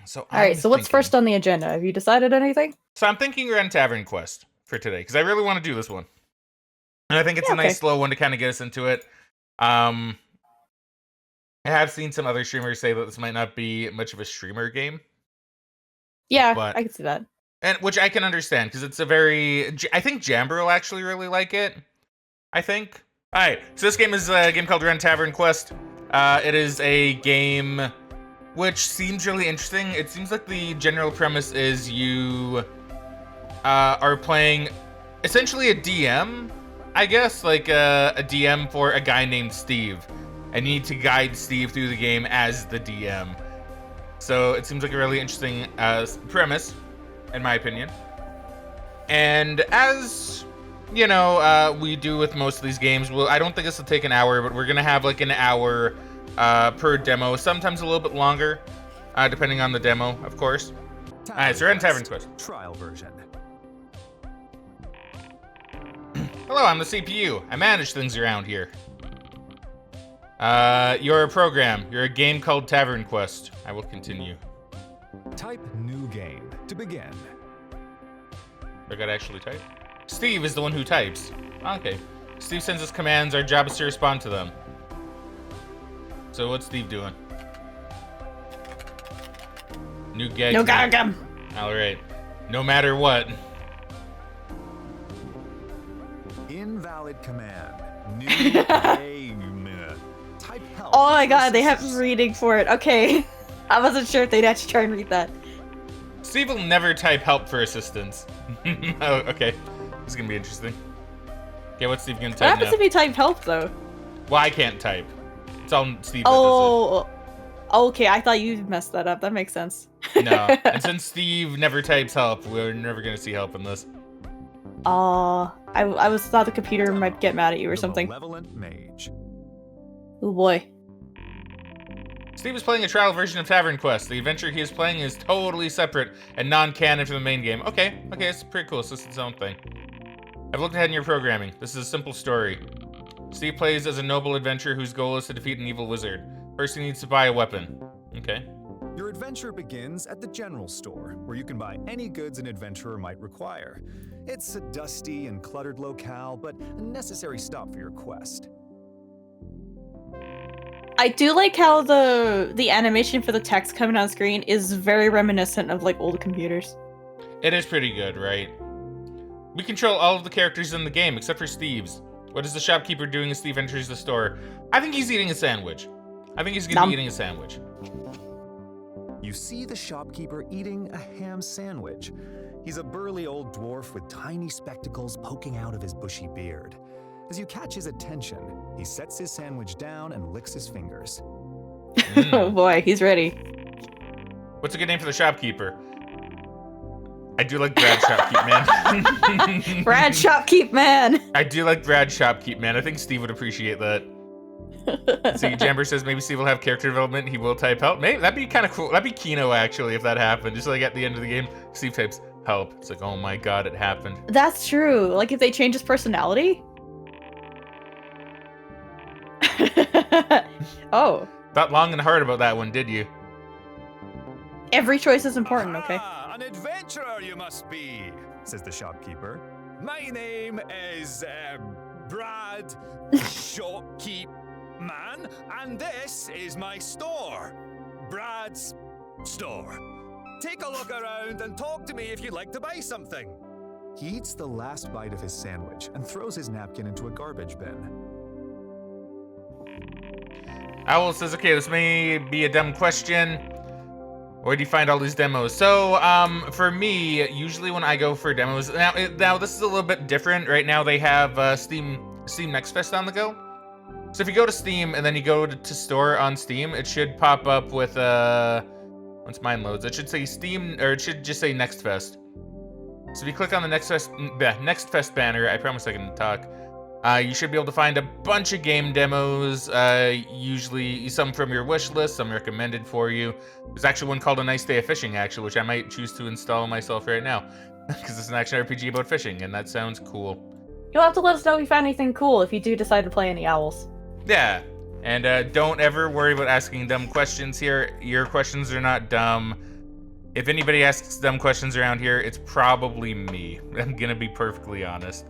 So All right, so what's first on the agenda? Have you decided anything? So I'm thinking we're on TavernQuest for today, because I really want to do this one. And I think it's a nice slow one to kind of get us into it. I have seen some other streamers say that this might not be much of a streamer game. Yeah, but, I can see that. And which I can understand, because it's a very... I think Jamber will actually really like it. I think. Alright, so this game is a game called Run TavernQuest. It is a game which seems really interesting. It seems like the general premise is you are playing essentially a DM, I guess, like a DM for a guy named Steve. And you need to guide Steve through the game as the DM. So it seems like a really interesting premise, in my opinion. And as, you know, we do with most of these games, well, I don't think this will take an hour, but we're going to have like an hour per demo, sometimes a little bit longer, depending on the demo, of course. Alright, so we're in TavernQuest. Trial version. Hello, I'm the CPU. I manage things around here. You're a program. You're a game called TavernQuest. I will continue. Type new game to begin. I gotta actually type. Steve is the one who types. Okay. Steve sends us commands. Our job is to respond to them. So what's Steve doing? New gag. No gagam. All right. No matter what. Invalid command. New game. Type help. Oh my god, they have reading for it. Okay. I wasn't sure if they'd actually try and read that. Steve will never type help for assistance. Oh, okay. This is gonna be interesting. Okay, what's Steve gonna type now? What happens if you type help, though? Well, I can't type. It's all Steve that does it. Okay, I thought you messed that up. That makes sense. No, and since Steve never types help, we're never gonna see help in this. I thought the computer might get mad at you or something. Malevolent mage. Oh boy. Steve is playing a trial version of TavernQuest. The adventure he is playing is totally separate and non-canon from the main game. Okay, it's pretty cool. So it's its own thing. I've looked ahead in your programming. This is a simple story. Steve plays as a noble adventurer whose goal is to defeat an evil wizard. First, he needs to buy a weapon. Okay. Your adventure begins at the general store, where you can buy any goods an adventurer might require. It's a dusty and cluttered locale, but a necessary stop for your quest. I do like how the animation for the text coming on screen is very reminiscent of like old computers. It is pretty good, right? We control all of the characters in the game except for Steve's. What is the shopkeeper doing as Steve enters the store? I think he's eating a sandwich. I think he's gonna be eating a sandwich. You see the shopkeeper eating a ham sandwich. He's a burly old dwarf with tiny spectacles poking out of his bushy beard. As you catch his attention, he sets his sandwich down and licks his fingers. Oh boy, he's ready. What's a good name for the shopkeeper? I do like Brad Shopkeep Man. Brad Shopkeep Man. I do like Brad Shopkeep Man. I think Steve would appreciate that. See, Jamber says maybe Steve will have character development. He will type help. Maybe that'd be kind of cool. That'd be Kino actually if that happened. Just like at the end of the game, Steve types help. It's like, oh my god, it happened. That's true. Like if they change his personality. Oh. Thought long and hard about that one, did you? Every choice is important, okay? An adventurer you must be, says the shopkeeper. My name is Brad Shopkeep Man, and this is my store, Brad's Store. Take a look around and talk to me if you'd like to buy something. He eats the last bite of his sandwich and throws his napkin into a garbage bin. Owl says, okay, this may be a dumb question. Where do you find all these demos? So, for me, usually when I go for demos, now this is a little bit different. Right now they have Steam Next Fest on the go. So if you go to Steam and then you go to store on Steam, it should pop up with, once mine loads, it should say Steam, or it should just say Next Fest. So if you click on the Next Fest banner, I promise I can talk. You should be able to find a bunch of game demos, usually some from your wish list, some recommended for you. There's actually one called A Nice Day of Fishing, actually, which I might choose to install myself right now, because it's an action RPG about fishing, and that sounds cool. You'll have to let us know if you find anything cool if you do decide to play any owls. Yeah, and don't ever worry about asking dumb questions here. Your questions are not dumb. If anybody asks dumb questions around here, it's probably me. I'm gonna be perfectly honest.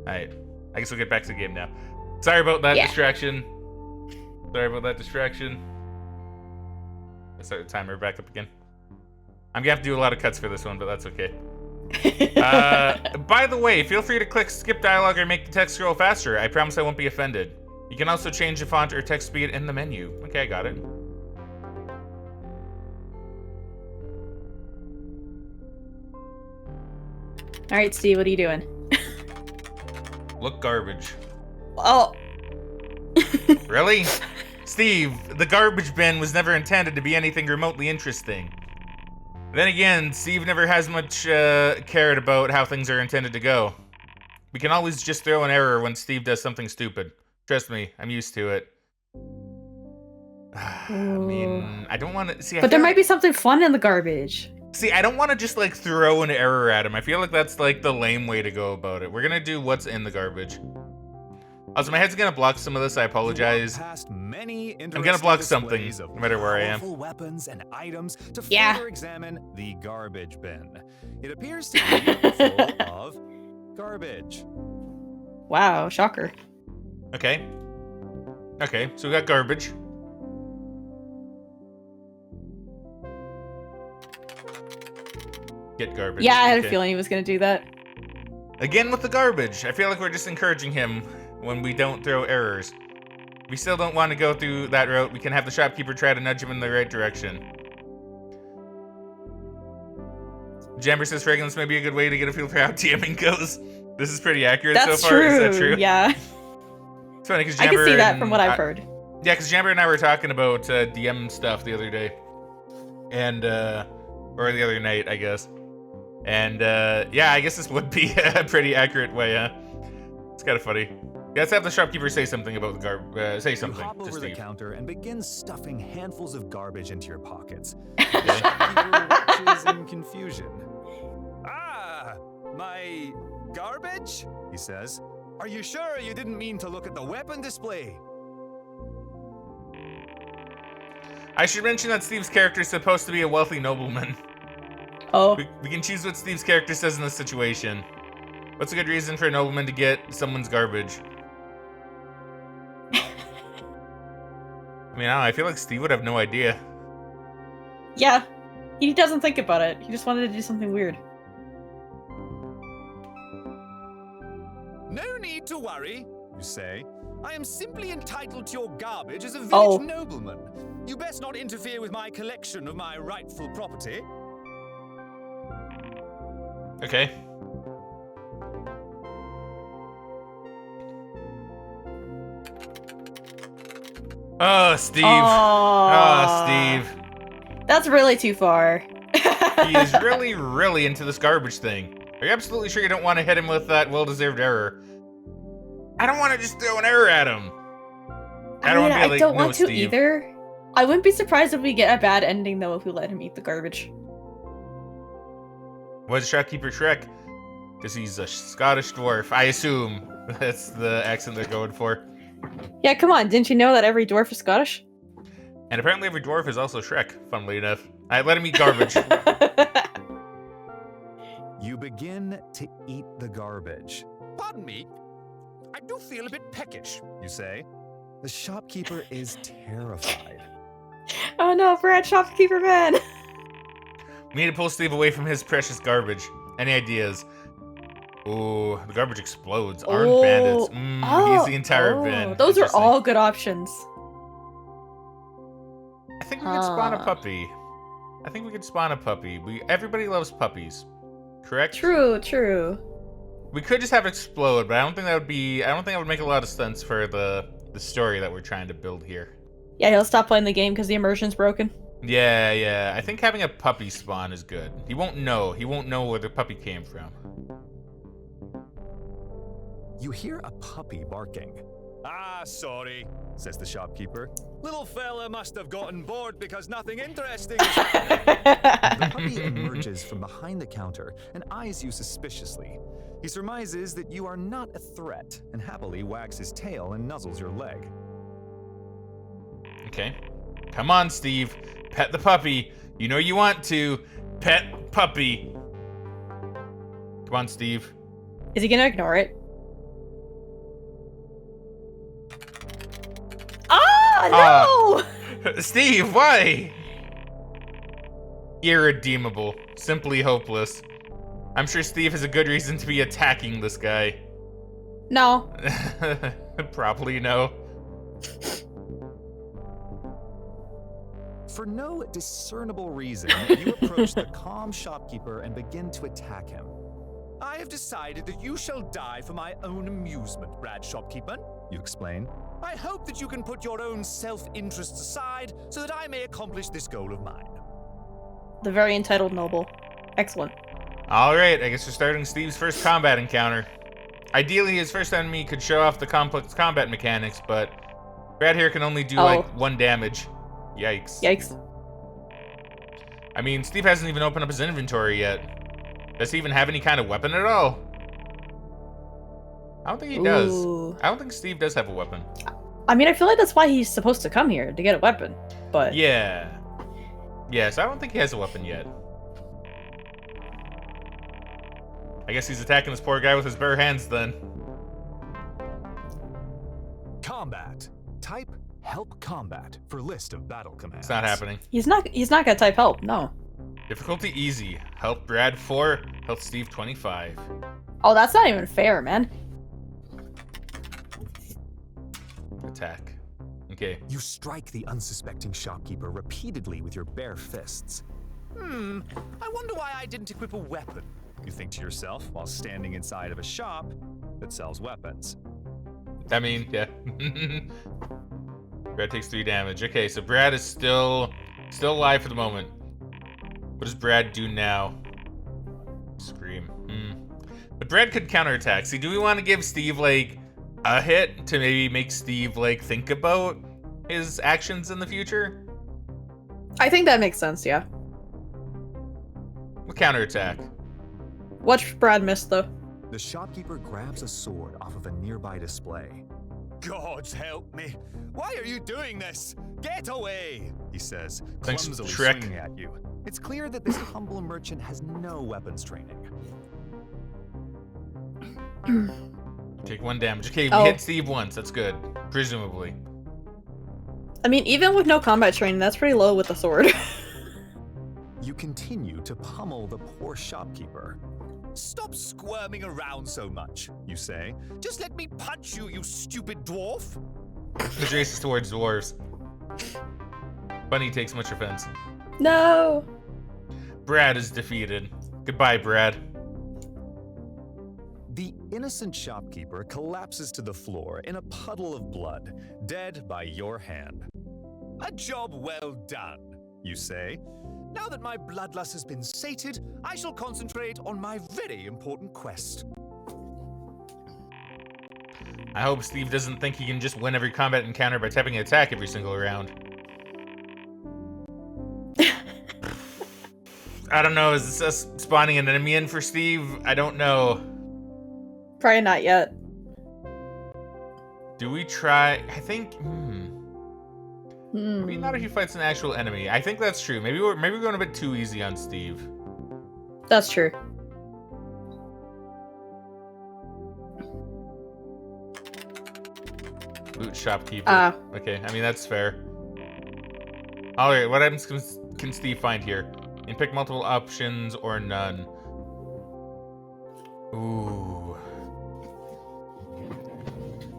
Alright. I guess we'll get back to the game now. Sorry about that distraction. Sorry about that distraction. Let's start the timer back up again. I'm gonna have to do a lot of cuts for this one, but that's okay. By the way, feel free to click skip dialogue or make the text scroll faster. I promise I won't be offended. You can also change the font or text speed in the menu. Okay, I got it. All right, Steve, what are you doing? Look garbage. Oh. Really? Steve, the garbage bin was never intended to be anything remotely interesting. Then again, Steve never has much cared about how things are intended to go. We can always just throw an error when Steve does something stupid. Trust me, I'm used to it. I mean, I don't want to see. But there might be something fun in the garbage. See, I don't want to just like throw an error at him. I feel like that's like the lame way to go about it. We're gonna do what's in the garbage. Also, my head's gonna block some of this. I apologize. I'm gonna block something, no matter where I am. Weapons and items to further examine the garbage bin. It appears to be full of garbage. Wow, shocker. Okay. Okay, so we got garbage. Get garbage. Yeah, I had a feeling he was gonna do that. Again with the garbage. I feel like we're just encouraging him when we don't throw errors. We still don't want to go through that route. We can have the shopkeeper try to nudge him in the right direction. Jamber says Fraggin, this may be a good way to get a feel for how DMing goes. This is pretty accurate so far. True. Is that true? Yeah. It's funny because I can see that from what I've heard. Yeah, because Jamber and I were talking about DM stuff the other day. And, or the other night, I guess. And, yeah, I guess this would be a pretty accurate way, huh? It's kind of funny. Let's have the shopkeeper say something about the garbage. Say something. You hop over to the Steve. counter and begin stuffing handfuls of garbage into your pockets. Okay. The shopkeeper watches in confusion. Ah, my garbage? He says. Are you sure you didn't mean to look at the weapon display? I should mention that Steve's character is supposed to be a wealthy nobleman. Oh. We can choose what Steve's character says in this situation. What's a good reason for a nobleman to get someone's garbage? I mean, I don't know, I feel like Steve would have no idea. Yeah. He doesn't think about it. He just wanted to do something weird. No need to worry, you say. I am simply entitled to your garbage as a village nobleman. You best not interfere with my collection of my rightful property. Okay. Oh, Steve. Oh, Steve. That's really too far. He is really, really into this garbage thing. Are you absolutely sure you don't want to hit him with that well-deserved error? I don't want to just throw an error at him. I don't want to either. I wouldn't be surprised if we get a bad ending, though, if we let him eat the garbage. Was Shopkeeper Shrek? Because he's a Scottish dwarf. I assume that's the accent they're going for. Yeah, come on. Didn't you know that every dwarf is Scottish? And apparently every dwarf is also Shrek, funnily enough. Alright, let him eat garbage. You begin to eat the garbage. Pardon me. I do feel a bit peckish, you say. The shopkeeper is terrified. Oh no, Brad, shopkeeper man. We need to pull Steve away from his precious garbage. Any ideas? Ooh, the garbage explodes. Armed bandits. He's the entire bin. Those are all good options. I think we could spawn a puppy. I think we could spawn a puppy. Everybody loves puppies. Correct? True. We could just have it explode, but I don't think that would make a lot of sense for the story that we're trying to build here. Yeah, he'll stop playing the game because the immersion's broken. Yeah. I think having a puppy spawn is good. He won't know where the puppy came from. You hear a puppy barking. Ah, sorry, says the shopkeeper. Little fella must have gotten bored because nothing interesting is happening. The puppy emerges from behind the counter and eyes you suspiciously. He surmises that you are not a threat and happily wags his tail and nuzzles your leg. Okay. Come on, Steve. Pet the puppy. You know you want to. Pet puppy. Come on, Steve. Is he gonna ignore it? Ah, no! Steve, why? Irredeemable. Simply hopeless. I'm sure Steve has a good reason to be attacking this guy. No. Probably no. For no discernible reason, you approach the calm shopkeeper and begin to attack him. I have decided that you shall die for my own amusement, Brad Shopkeeper, you explain. I hope that you can put your own self-interests aside so that I may accomplish this goal of mine. The very entitled noble. Excellent. Alright, I guess we're starting Steve's first combat encounter. Ideally, his first enemy could show off the complex combat mechanics, but Brad here can only do like 1 damage. Yikes. Yikes. I mean, Steve hasn't even opened up his inventory yet. Does he even have any kind of weapon at all? I don't think he does. Ooh. I don't think Steve does have a weapon. I mean, I feel like that's why he's supposed to come here, to get a weapon. But Yeah. Yes, I don't think he has a weapon yet. I guess he's attacking this poor guy with his bare hands then. Combat. Type Help Combat for list of battle commands. It's not happening. he's not gonna type help, no. Difficulty easy. Help Brad 4. Help Steve 25. Oh, that's not even fair, man. Attack. Okay. You strike the unsuspecting shopkeeper repeatedly with your bare fists. I wonder why I didn't equip a weapon, you think to yourself while standing inside of a shop that sells weapons. I mean, yeah. Brad takes 3 damage. Okay, so Brad is still alive for the moment. What does Brad do now? Scream. But Brad could counterattack. See, do we want to give Steve, like, a hit to maybe make Steve, like, think about his actions in the future? I think that makes sense, yeah. We'll counterattack. Watch Brad miss, though. The shopkeeper grabs a sword off of a nearby display. Gods help me! Why are you doing this? Get away! He says, Thanks, clumsily Shrek. swinging at you. It's clear that this humble merchant has no weapons training. Take 1 damage. Okay, we hit Steve once. That's good. Presumably. I mean, even with no combat training, that's pretty low with the sword. You continue to pummel the poor shopkeeper. Stop squirming around so much, you say. Just let me punch you, you stupid dwarf. He's racist towards dwarves. Bunny takes much offense. No! Brad is defeated. Goodbye, Brad. The innocent shopkeeper collapses to the floor in a puddle of blood, dead by your hand. A job well done, you say. Now that my bloodlust has been sated, I shall concentrate on my very important quest. I hope Steve doesn't think he can just win every combat encounter by tapping an attack every single round. I don't know, is this us spawning an enemy in for Steve? I don't know. Probably not yet. Do we try? I think, maybe not if he fights an actual enemy. I think that's true. Maybe we're going a bit too easy on Steve. That's true. Loot shopkeeper. Okay, I mean, that's fair. Alright, what items can Steve find here? You can pick multiple options or none. Ooh.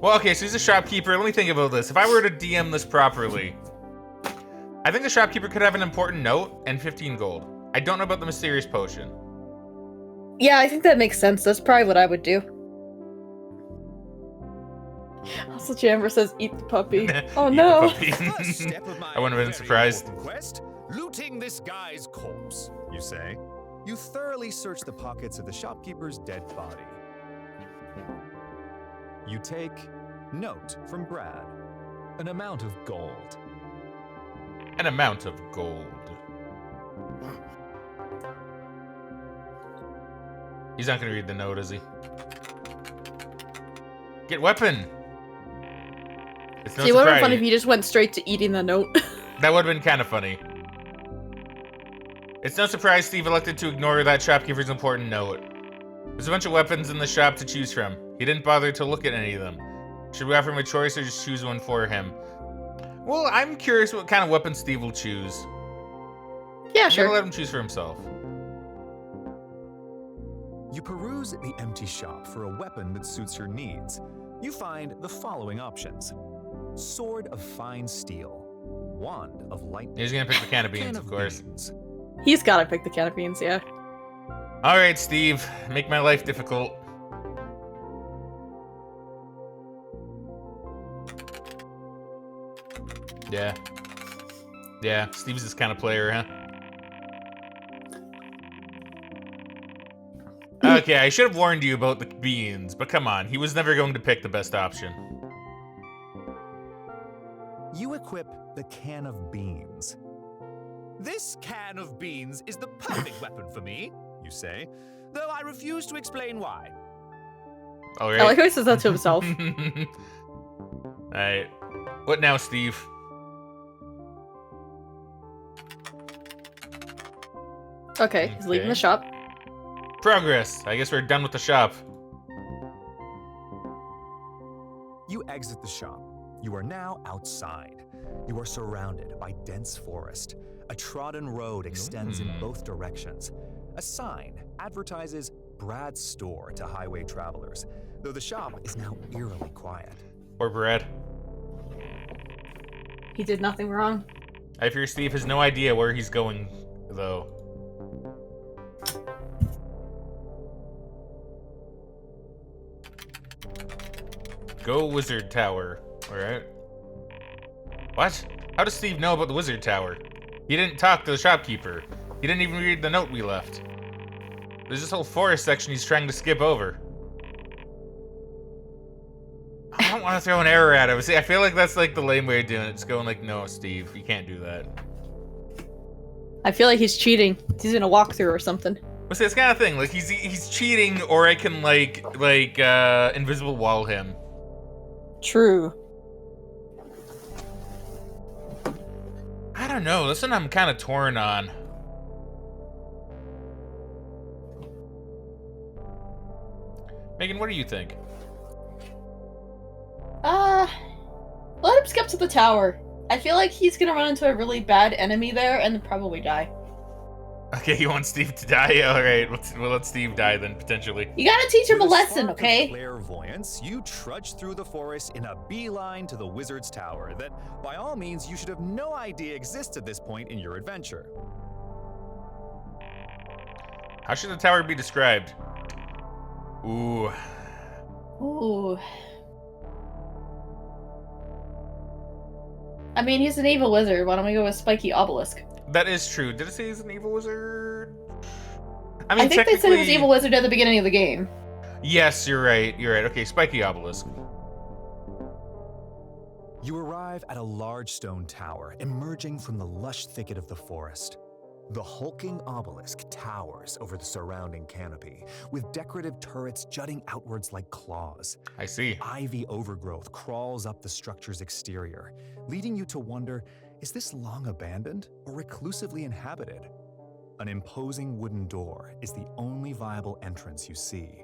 Well, okay, so he's a shopkeeper. Let me think about this. If I were to DM this properly, I think the shopkeeper could have an important note and 15 gold. I don't know about the mysterious potion. Yeah, I think that makes sense. That's probably what I would do. Also, Jammer says, "Eat the puppy." Oh Eat no! the puppy. First step of my I wouldn't have been very surprised. important quest, looting this guy's corpse, you say. You thoroughly search the pockets of the shopkeeper's dead body. You take note from Brad. An amount of gold. An amount of gold. He's not gonna read the note, is he? Get weapon! It's no See, it would have been surprise. fun if you just went straight to eating the note. That would have been kind of funny. It's no surprise Steve elected to ignore that shopkeeper's important note. There's a bunch of weapons in the shop to choose from. He didn't bother to look at any of them. Should we offer him a choice or just choose one for him? Well, I'm curious what kind of weapon Steve will choose. Yeah, I'm sure. gonna let him choose for himself. You peruse the empty shop for a weapon that suits your needs. You find the following options. Sword of fine steel. Wand of lightning. He's gonna pick the can of Can beans, of course. beans. He's gotta pick the can of beans, yeah. All right, Steve, make my life difficult. Yeah. Yeah, Steve's this kind of player, huh? Okay, I should have warned you about the beans, but come on, he was never going to pick the best option. You equip the can of beans. This can of beans is the perfect weapon for me, you say, though I refuse to explain why. All I like right. how he says that to himself. Alright. What now, Steve? Okay, he's leaving Okay. the shop. Progress. I guess we're done with the shop. You exit the shop. You are now outside. You are surrounded by dense forest. A trodden road extends in both directions. A sign advertises Brad's store to highway travelers, though the shop is now eerily quiet. Or Brad. He did nothing wrong. I fear Steve has no idea where he's going, though. Go Wizard Tower. Alright. What? How does Steve know about the Wizard Tower? He didn't talk to the shopkeeper. He didn't even read the note we left. There's this whole forest section he's trying to skip over. I don't want to throw an error at him. See, I feel like that's like the lame way of doing it. Just going like, no, Steve, you can't do that. I feel like he's cheating. He's in a walkthrough or something. But see, it's kind of thing. Like he's cheating, or I can like invisible wall him. True. I don't know. This one I'm kind of torn on. Megan, what do you think? Let him skip to the tower. I feel like he's gonna run into a really bad enemy there and then probably die. Okay, you want Steve to die? All right, we'll let Steve die then, potentially. You gotta teach him a With lesson, spark of okay? clairvoyance, you trudge through the forest in a beeline to the wizard's tower that, by all means, you should have no idea exists at this point in your adventure. How should the tower be described? Ooh. Ooh. I mean, he's an evil wizard. Why don't we go with Spiky Obelisk? That is true. Did it say he's an evil wizard? I think they said he was technically- evil wizard at the beginning of the game. Yes, you're right. You're right. Okay, Spiky Obelisk. You arrive at a large stone tower emerging from the lush thicket of the forest. The hulking obelisk towers over the surrounding canopy, with decorative turrets jutting outwards like claws. I see. Ivy overgrowth crawls up the structure's exterior, leading you to wonder, is this long abandoned or reclusively inhabited? An imposing wooden door is the only viable entrance you see.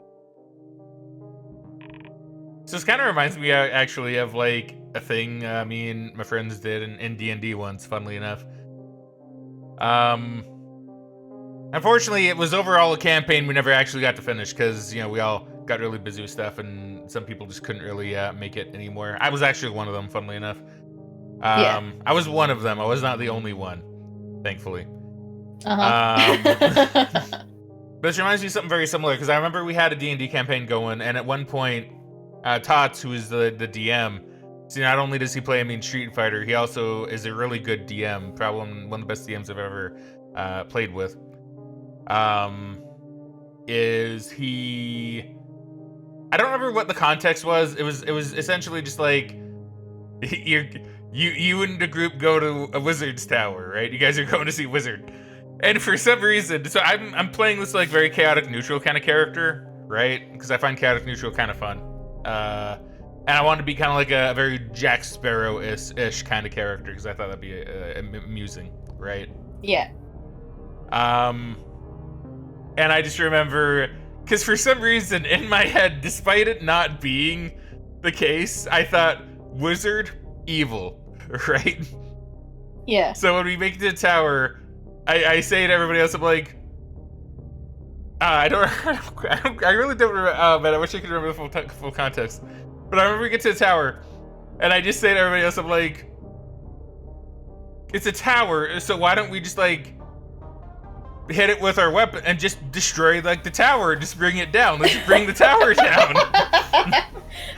So this kind of reminds me actually of like a thing me and my friends did in D&D once, funnily enough. Unfortunately, it was overall a campaign we never actually got to finish because, you know, we all got really busy with stuff and some people just couldn't really make it anymore. I was actually one of them, funnily enough. Yeah. I was one of them. I was not the only one, thankfully. Uh-huh. But this reminds me of something very similar because I remember we had a D&D campaign going, and at one point, Tots, who is the DM, see, not only does he play Street Fighter, he also is a really good DM, probably one of the best DMs I've ever played with. Is he? I don't remember what the context was. It was essentially just like you and the group go to a wizard's tower, right? You guys are going to see Wizard, and for some reason, so I'm playing this like very chaotic neutral kind of character, right? Because I find chaotic neutral kind of fun. And I wanted to be kind of like a very Jack Sparrow-ish kind of character because I thought that'd be amusing, right? Yeah. And I just remember, because for some reason in my head, despite it not being the case, I thought wizard, evil, right? Yeah. So when we make it to the tower, I say to everybody else, I'm like, I really don't remember. Oh man, I wish I could remember the full context. But I remember we get to the tower, and I just say to everybody else, I'm like, it's a tower, so why don't we just like hit it with our weapon and just destroy like the tower, just bring it down. Let's just bring the tower down.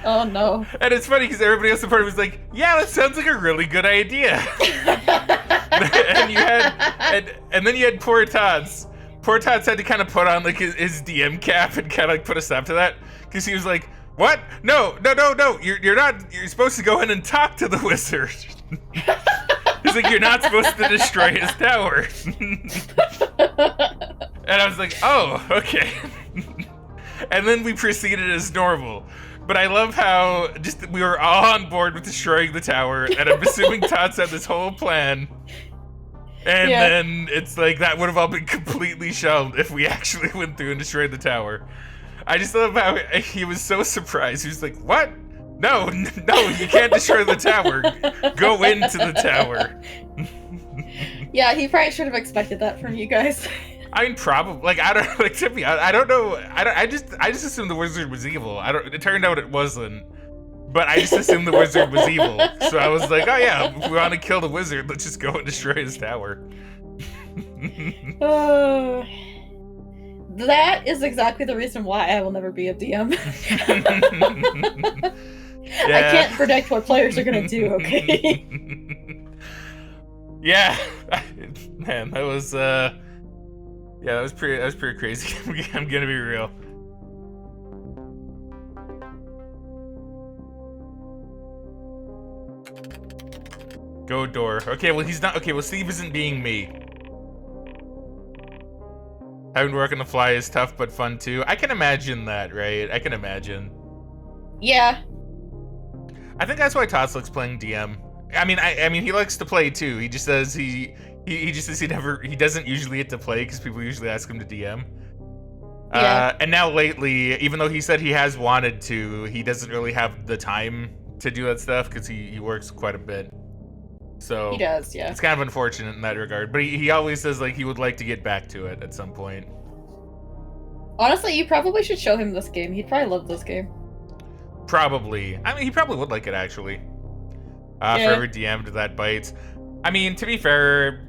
Oh no. And it's funny because everybody else in the party was like, yeah, that sounds like a really good idea. And you had and then you had poor Tots. Poor Tots had to kind of put on like his DM cap and kind of like put a stop to that because he was like, what? No. You're supposed to go in and talk to the wizard. He's like, you're not supposed to destroy his tower. And I was like, oh, okay. And then we proceeded as normal. But I love how just we were all on board with destroying the tower, and I'm assuming Tots had this whole plan. And then it's like that would have all been completely shelved if we actually went through and destroyed the tower. I just love how he was so surprised. He was like, what? No, you can't destroy the tower. Go into the tower. Yeah, he probably should have expected that from you guys. I mean, probably. Like, I don't. Like, to be honest, I don't know. I just assumed the wizard was evil. It turned out it wasn't. But I just assumed the wizard was evil. So I was like, oh yeah, if we want to kill the wizard, let's just go and destroy his tower. That is exactly the reason why I will never be a DM. Yeah. I can't predict what players are gonna do, okay? Yeah. Man, that was pretty crazy. I'm gonna be real. Go door. Okay, well he's not. Okay, well Steve isn't being me. Having to work on the fly is tough but fun too. I can imagine that, right? I can imagine. Yeah. I think that's why Tots likes playing DM. I mean he likes to play too. He just says he just says he doesn't usually get to play because people usually ask him to DM. Yeah. And now lately, even though he said he has wanted to, he doesn't really have the time to do that stuff because he works quite a bit. So He does, yeah. it's kind of unfortunate in that regard. But he always says like he would like to get back to it at some point. Honestly, you probably should show him this game. He'd probably love this game. Probably. I mean, he probably would like it actually. For every DM that bites. I mean, to be fair,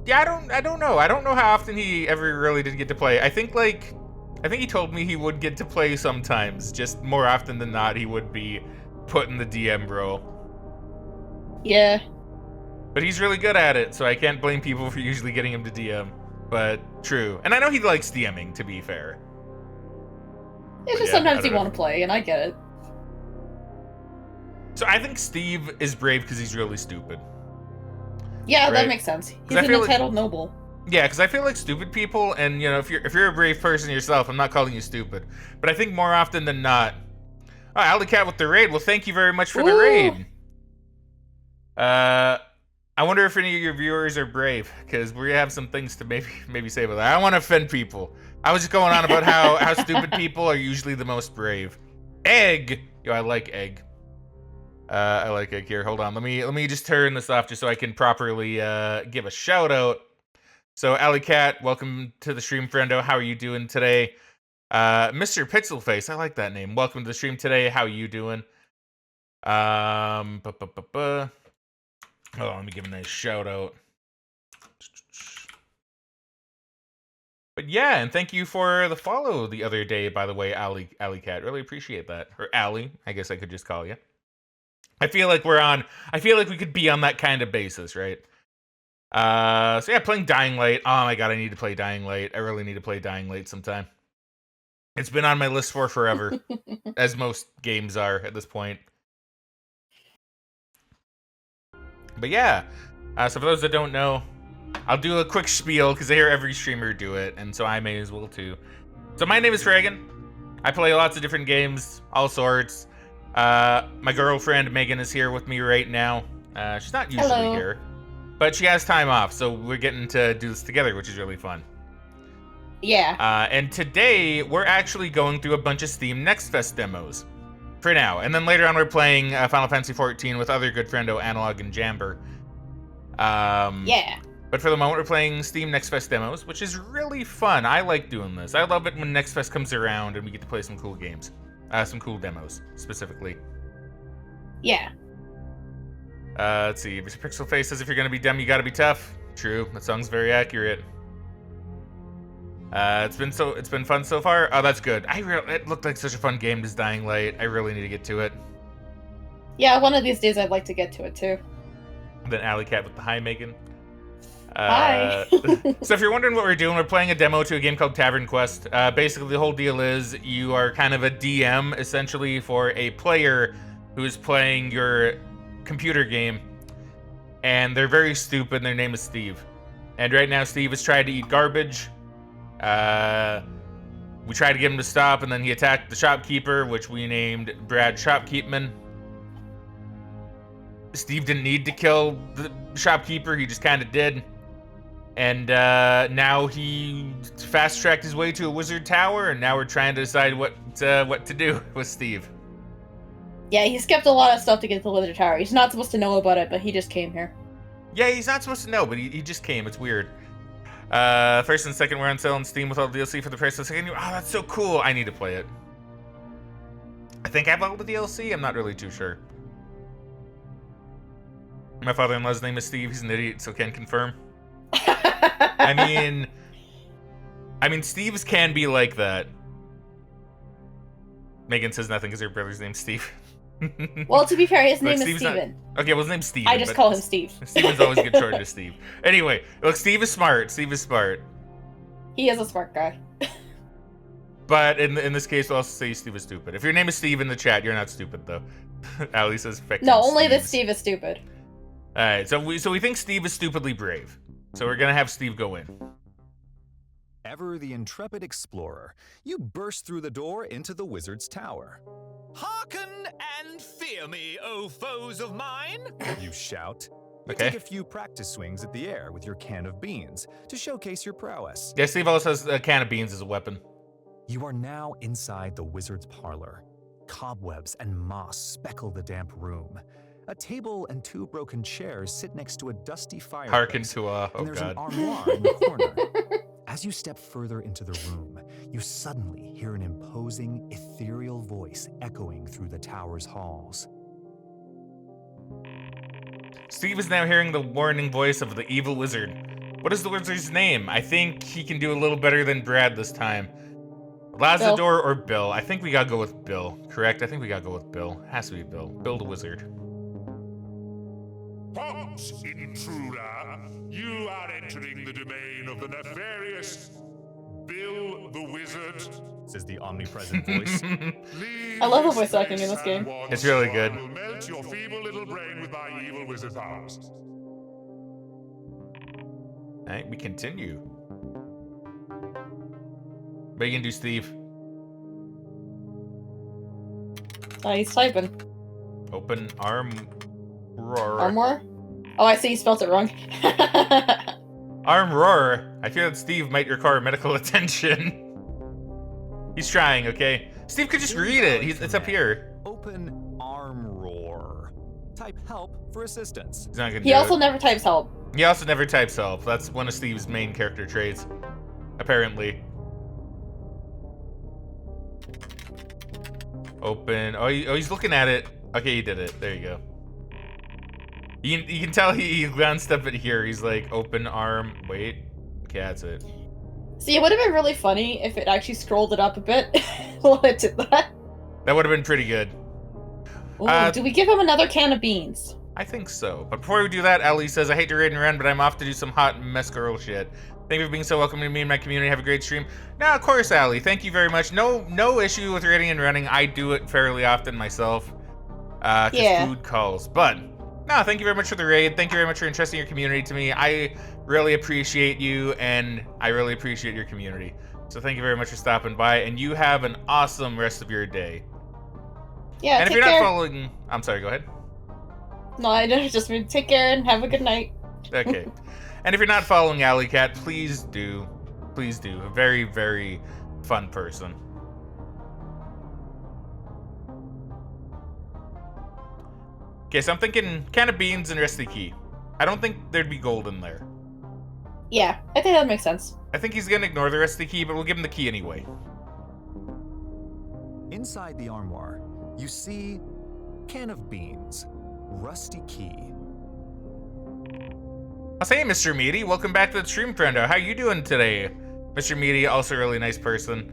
yeah, I don't know. I don't know how often he ever really did get to play. I think he told me he would get to play sometimes. Just more often than not, he would be put in the DM role. Yeah. But he's really good at it, so I can't blame people for usually getting him to DM. But true. And I know he likes DMing, to be fair. It's But just yeah, sometimes I you don't want to play, and I get it. So I think Steve is brave because he's really stupid. Yeah, Right. that makes sense. He's I an feel like- entitled noble. Yeah, because I feel like stupid people, and you know, if you're a brave person yourself, I'm not calling you stupid, but I think more often than not, oh, Alley Cat with the raid. Well, thank you very much for the Ooh. raid. I wonder if any of your viewers are brave, because we have some things to maybe say about that. I don't want to offend people. I was just going on about how stupid people are usually the most brave. Egg, yo, I like egg. I like egg here. Hold on, let me just turn this off just so I can properly give a shout out. So, Alley Cat, welcome to the stream, friendo. How are you doing today? Mr. Pixelface, I like that name. Welcome to the stream today. How are you doing? Hold on, let me give a nice shout out. But yeah, and thank you for the follow the other day, by the way, Alley Cat. Really appreciate that. Or Alley, I guess I could just call you. I feel like we could be on that kind of basis, right? So yeah, playing Dying Light. Oh my god, I need to play Dying Light. I really need to play Dying Light sometime. It's been on my list for forever, as most games are at this point. But yeah, so for those that don't know, I'll do a quick spiel because I hear every streamer do it, and so I may as well too. So my name is Fraggin. I play lots of different games, all sorts. My girlfriend Megan is here with me right now. She's not usually here, but she has time off, so we're getting to do this together, which is really fun. Yeah. And today, we're actually going through a bunch of Steam Next Fest demos. For now. And then later on, we're playing Final Fantasy XIV with other good friendo Analog and Jamber. Yeah. But for the moment, we're playing Steam Next Fest demos, which is really fun. I like doing this. I love it when Next Fest comes around and we get to play some cool games. Some cool demos, specifically. Yeah. Let's see. Pixel Face says if you're going to be dumb, you got to be tough. True. That song's very accurate. It's been fun so far. Oh, that's good. It looked like such a fun game, this Dying Light. I really need to get to it. Yeah, one of these days I'd like to get to it too. And then Alley Cat with the hi, Megan. Hi. So if you're wondering what we're doing, we're playing a demo to a game called TavernQuest. Basically, the whole deal is you are kind of a DM, essentially, for a player who is playing your computer game. And they're very stupid, and their name is Steve. And right now, Steve is trying to eat garbage. We tried to get him to stop, and then he attacked the shopkeeper, which we named Brad Shopkeepman. Steve didn't need to kill the shopkeeper, he just kind of did. And now he fast-tracked his way to a wizard tower, and now we're trying to decide what to do with Steve. Yeah, he skipped a lot of stuff to get to the wizard tower. He's not supposed to know about it, but he just came here. Yeah, he's not supposed to know, but he just came. It's weird. First and second, we're on sale on Steam with all the DLC for the price of the second. Oh, that's so cool. I need to play it. I think I have all the DLC. I'm not really too sure. My father-in-law's name is Steve. He's an idiot, so can confirm. I mean, Steve's can be like that. Megan says nothing because her brother's name's Steve. Well, to be fair, his name is Steven's Steven. Okay, well, his name's Steven. I just call him Steve. Steven's always get shortened to Steve. Anyway, look, Steve is smart. Steve is smart. He is a smart guy. But in this case, we'll also say Steve is stupid. If your name is Steve in the chat, you're not stupid, though. Ali says, no, only that Steve is stupid. All right, so we think Steve is stupidly brave. So we're gonna have Steve go in. Ever the intrepid explorer, you burst through the door into the wizard's tower. Hearken and fear me, O foes of mine! You shout. You Okay. take a few practice swings at the air with your can of beans to showcase your prowess. Yeah, Steve also has a can of beans as a weapon. You are now inside the wizard's parlor. Cobwebs and moss speckle the damp room. A table and two broken chairs sit next to a dusty fireplace. Hearken to and there's God. an armoire in the corner. As you step further into the room, you suddenly hear an imposing, ethereal voice echoing through the tower's halls. Steve is now hearing the warning voice of the evil wizard. What is the wizard's name? I think he can do a little better than Brad this time. Lazador or Bill? I think we gotta go with Bill, correct? I think we gotta go with Bill. Has to be Bill. Bill the wizard. What, intruder? You are entering the domain of the nefarious Bill the Wizard. Says the omnipresent voice. I love the voice acting in this game. It's really good. I will melt your feeble little brain with my evil wizard powers. Alright, we continue. What are you gonna do, Steve? He's typing. Open arm roar. Armor? Oh, I see you spelled it wrong. Arm roar. I fear that Steve might require medical attention. He's trying, okay? Steve could just read it. It's up here. Open arm roar. Type help for assistance. He's not gonna He do also it. never types help. He also never types help. That's one of Steve's main character traits, apparently. Open. Oh, he's looking at it. Okay, he did it. There you go. You can tell he glanced up at here. He's like, open arm. Wait. Okay, that's it. See, it would have been really funny if it actually scrolled it up a bit while it did that. That would have been pretty good. Ooh, do we give him another can of beans? I think so. But before we do that, Ellie says, I hate to raid and run, but I'm off to do some hot mess girl shit. Thank you for being so welcoming to me and my community. Have a great stream. Now, of course, Allie. Thank you very much. No issue with raiding and running. I do it fairly often myself. Because food calls. But, no, thank you very much for the raid. Thank you very much for entrusting your community to me. I really appreciate you, and I really appreciate your community. So thank you very much for stopping by, and you have an awesome rest of your day. Yeah, And if take you're care. not following, I'm sorry, go ahead. No, I just mean take care and have a good night. Okay. And if you're not following Alley Cat, please do. Please do. A very, very fun person. Okay, so I'm thinking can of beans and rusty key. I don't think there'd be gold in there. Yeah, I think that makes sense. I think he's gonna ignore the rusty key, but we'll give him the key anyway. Inside the armoire, you see can of beans, rusty key. I'll say, Mr. Meaty, welcome back to the stream, friendo. How you doing today? Mr. Meaty, also a really nice person.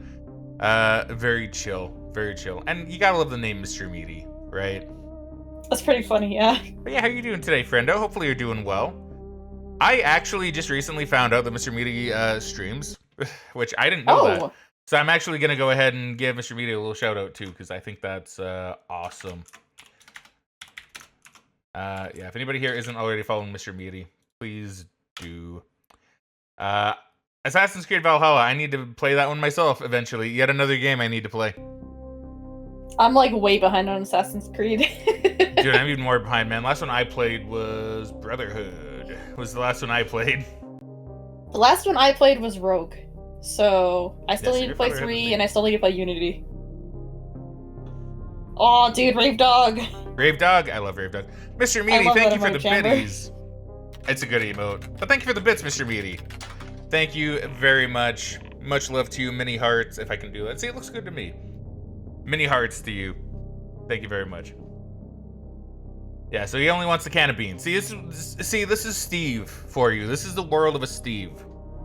Very chill, very chill. And you gotta love the name Mr. Meaty, right? That's pretty funny, yeah. But yeah, how you doing today, friendo? Hopefully you're doing well. I actually just recently found out that Mr. Meaty streams, which I didn't know that. So I'm actually gonna go ahead and give Mr. Meaty a little shout out too, because I think that's awesome. Yeah, if anybody here isn't already following Mr. Meaty, please do. Assassin's Creed Valhalla, I need to play that one myself eventually. Yet another game I need to play. I'm like way behind on Assassin's Creed. Dude, I'm even more behind, man. Last one I played was Brotherhood. Was the last one I played. The last one I played was Rogue. So I still Yeah, so need to you're play farther ahead than 3 me. and I still need to play Unity. Oh, dude, Rave Dog. Rave Dog, I love Rave Dog. Mr. Meaty, love thank that you for the emote chamber. biddies. It's a good emote. But thank you for the bits, Mr. Meaty. Thank you very much. Much love to you. Many hearts, if I can do that. See, it looks good to me. Many hearts to you. Thank you very much. Yeah, so he only wants the can of beans. See, this is Steve for you. This is the world of a Steve,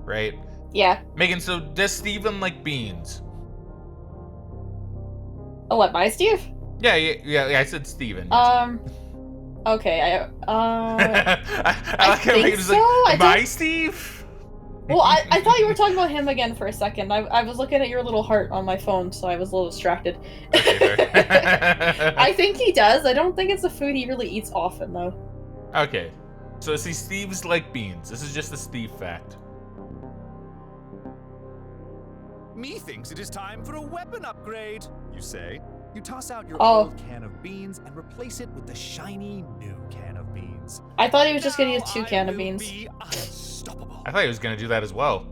right? Yeah. Megan, so does Steven like beans? Oh, what, my Steve? Yeah, I said Steven. Okay, I like how think Megan was so? like, I my don't- Steve? Well, I thought you were talking about him again for a second. I was looking at your little heart on my phone, so I was a little distracted. Okay, fair. I think he does. I don't think it's a food he really eats often, though. Okay. So see, Steve's like beans. This is just a Steve fact. Methinks it is time for a weapon upgrade, you say. You toss out your Oh. old can of beans and replace it with the shiny new can of beans. I thought he was just gonna Now use 2 I can of will beans. be unstoppable. I thought he was gonna do that as well.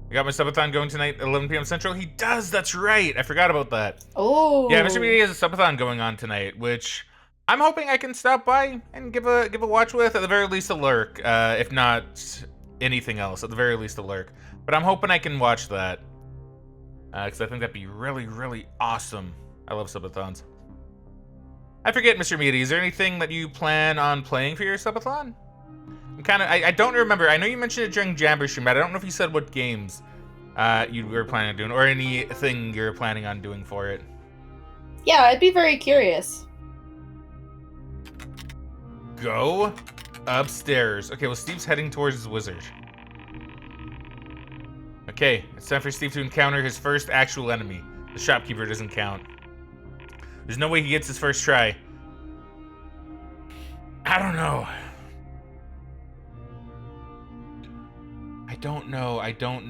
I got my subathon going tonight, 11 p.m. Central. He does. That's right. I forgot about that. Oh. Yeah, Mr. Meaty has a subathon going on tonight, which I'm hoping I can stop by and give a watch with. At the very least, a lurk. If not anything else, at the very least, a lurk. But I'm hoping I can watch that. Because I think that'd be really, really awesome. I love subathons. I forget, Mr. Meaty, is there anything that you plan on playing for your subathon? I don't remember. I know you mentioned it during Jamber Stream, but I don't know if you said what games you were planning on doing, or anything you're planning on doing for it. Yeah, I'd be very curious. Go upstairs. Okay, well, Steve's heading towards his wizard. Okay, it's time for Steve to encounter his first actual enemy. The shopkeeper doesn't count. There's no way he gets his first try. I don't know. I don't know. I don't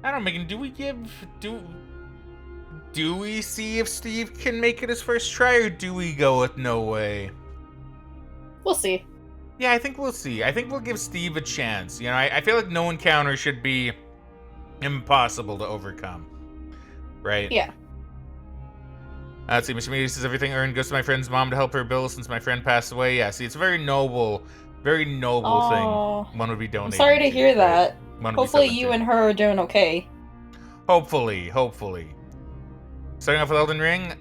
know, Megan, do we see if Steve can make it his first try, or do we go with no way? We'll see. Yeah, I think we'll see. I think we'll give Steve a chance. You know, I feel like no encounter should be impossible to overcome. Right? Yeah. Let's see, Mr. Meaty says everything earned goes to my friend's mom to help her bill since my friend passed away. Yeah, see, it's a very noble Aw. thing. One would be donating. I'm sorry to hear right? that. One would be Hopefully something you to. and her are doing okay. Hopefully. Starting off with Elden Ring.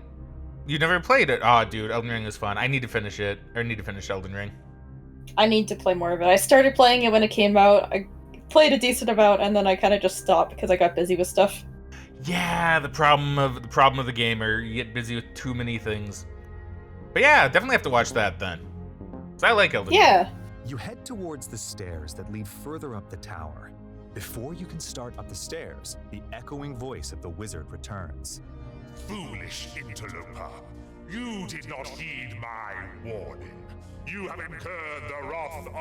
You never played it. Oh, dude, Elden Ring is fun. I need to finish it. Or need to finish Elden Ring. I need to play more of it. I started playing it when it came out. I played a decent amount, and then I kind of just stopped because I got busy with stuff. Yeah, the problem of the gamer, you get busy with too many things. But yeah, definitely have to watch that then. 'Cause I like Elden Ring. Yeah. You head towards the stairs that lead further up the tower. Before you can start up the stairs, the echoing voice of the wizard returns. Foolish interloper, you did not heed my warning. You have incurred the wrath of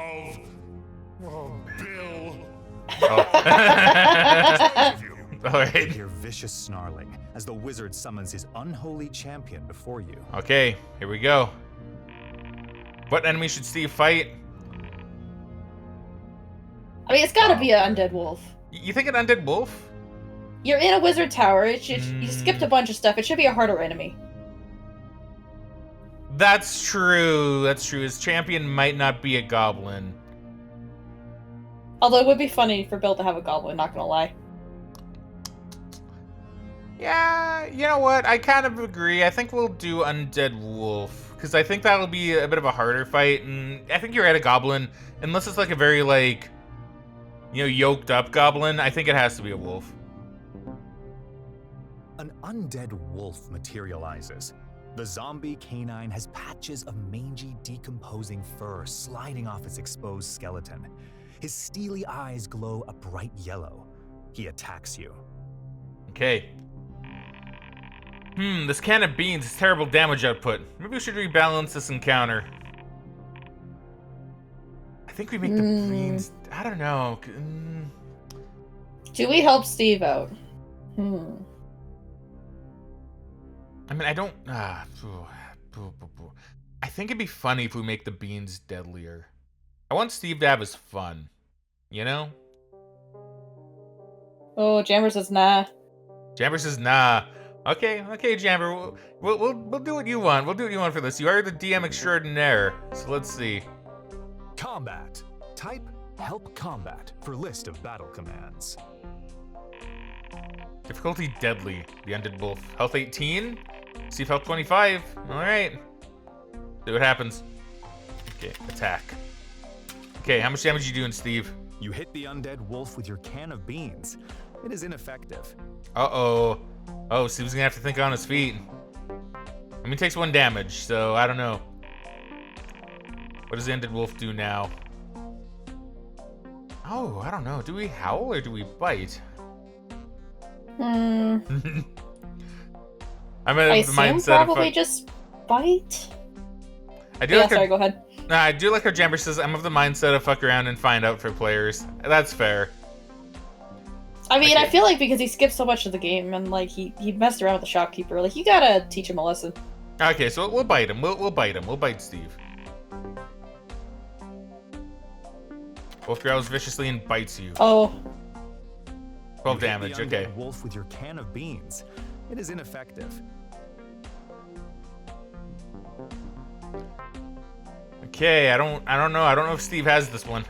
Bill. Oh. All You right. hear vicious snarling as the wizard summons his unholy champion before you. Okay, here we go. What enemy should Steve fight? I mean, it's gotta be an undead wolf. You think an undead wolf? You're in a wizard tower. You skipped a bunch of stuff. It should be a harder enemy. That's true. That's true. His champion might not be a goblin. Although it would be funny for Bill to have a goblin, not gonna lie. Yeah, you know what? I kind of agree. I think we'll do undead wolf because I think that'll be a bit of a harder fight, and I think you're at a goblin, unless it's like a very like, you know, yoked up goblin. I think it has to be a wolf. An undead wolf materializes. The zombie canine has patches of mangy, decomposing fur sliding off its exposed skeleton. His steely eyes glow a bright yellow. He attacks you. Okay. This can of beans has terrible damage output. Maybe we should rebalance this encounter. I think we make the beans. I don't know. Do we help Steve out? I mean, I don't. I think it'd be funny if we make the beans deadlier. I want Steve to have his fun. You know? Oh, Jammer says nah. Jammer says nah. Okay, Jammer. We'll do what you want. We'll do what you want for this. You are the DM extraordinaire. So let's see. Combat. Type help combat for list of battle commands. Difficulty deadly. The undead wolf. Health 18. Steve health 25. All right. See what happens. Okay, attack. Okay, how much damage are you doing, Steve? You hit the undead wolf with your can of beans. It is ineffective. Uh-oh. Oh, Steve's gonna have to think on his feet. I mean, it takes 1 damage, so I don't know. What does the undead wolf do now? Oh, I don't know. Do we howl or do we bite? I'm in I the assume mindset probably of just bite. I do Yeah, like sorry, how, go ahead. nah, I do like how Jamber says I'm of the mindset of fuck around and find out for players. That's fair. I mean, Okay. I feel like because he skipped so much of the game and like he messed around with the shopkeeper, like you gotta teach him a lesson. Okay, so we'll bite him. We'll bite him. We'll bite Steve. Wolf growls viciously and bites you. Oh, 12 You hit damage. the Okay. undead wolf with your can of beans. It is ineffective. Okay, I don't know. I don't know if Steve has this one.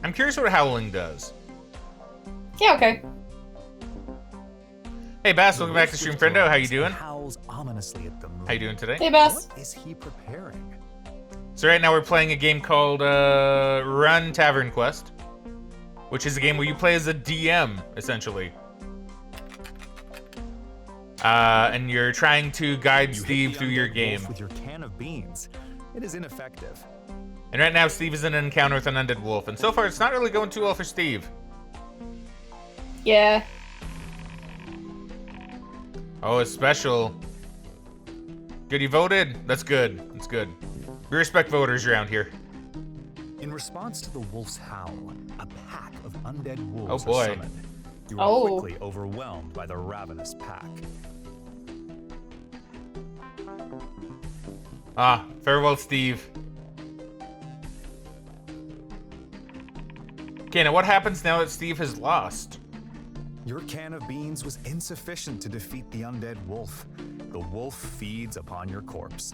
I'm curious what howling does. yeah, okay. Hey Bass, welcome back to Stream Friendo. How you doing? Howls ominously at the moon. How you doing today? Hey, Bass. What is he preparing? So right now we're playing a game called Run TavernQuest, which is a game where you play as a DM, essentially. And you're trying to guide You hit Steve the through your undead game. wolf with your can of beans. It is ineffective. And right now Steve is in an encounter with an undead wolf, and so far it's not really going too well for Steve. Yeah. Oh, it's special. Good, you voted? That's good. That's good. We respect voters around here. In response to the wolf's howl, a pack of undead wolves Oh, boy. are summoned. You are Oh. quickly overwhelmed by the ravenous pack. Ah, farewell, Steve. Okay, now what happens now that Steve has lost? Your can of beans was insufficient to defeat the undead wolf. The wolf feeds upon your corpse.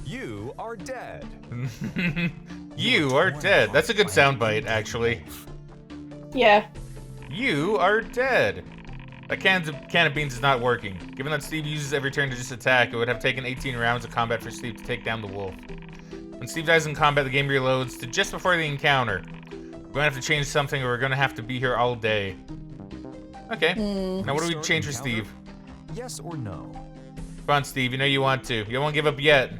You are dead. You are dead. That's a good soundbite, actually. Yeah. You are dead. That can of beans is not working. Given that Steve uses every turn to just attack, it would have taken 18 rounds of combat for Steve to take down the wolf. When Steve dies in combat, the game reloads to just before the encounter. We're gonna have to change something or we're gonna have to be here all day. Okay. Now what do we Restart change for encounter? Steve? Yes or no? Come on, Steve. You know you want to. You won't give up yet.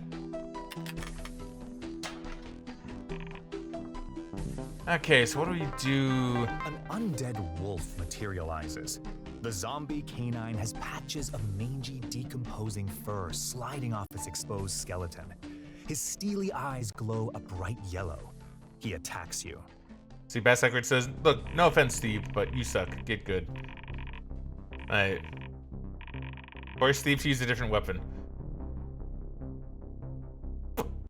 Okay, so what do we do? An undead wolf materializes. The zombie canine has patches of mangy, decomposing fur sliding off its exposed skeleton. His steely eyes glow a bright yellow. He attacks you. See, Bass Secret says, look, no offense, Steve, but you suck. Get good. Alright. Force Steve to use a different weapon.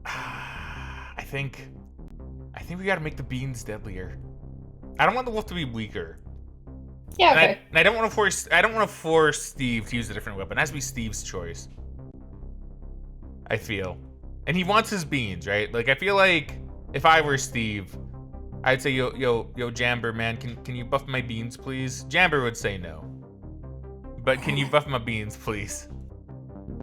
I think we gotta make the beans deadlier. I don't want the wolf to be weaker. Yeah, And okay. I don't want to force Steve to use a different weapon. It has to be Steve's choice. I feel. And he wants his beans, right? Like, I feel like if I were Steve, I'd say, yo, Jamber, man, can you buff my beans, please? Jamber would say no. But can you buff my beans, please?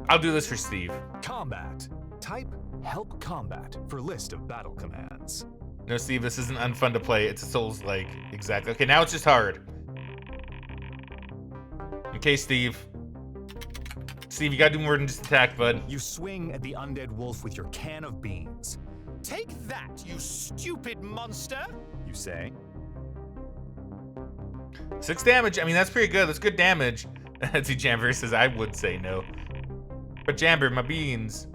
I'll do this for Steve. Combat. Type help combat for list of battle commands. No, Steve, this isn't unfun to play. It's a Souls-like. Exactly. Okay, now it's just hard. Okay, Steve. Steve, you gotta do more than just attack, bud. You swing at the undead wolf with your can of beans. Take that, you stupid monster! You say. 6 damage. I mean, that's pretty good. That's good damage. See, Jamber says I would say no. But Jamber, my beans.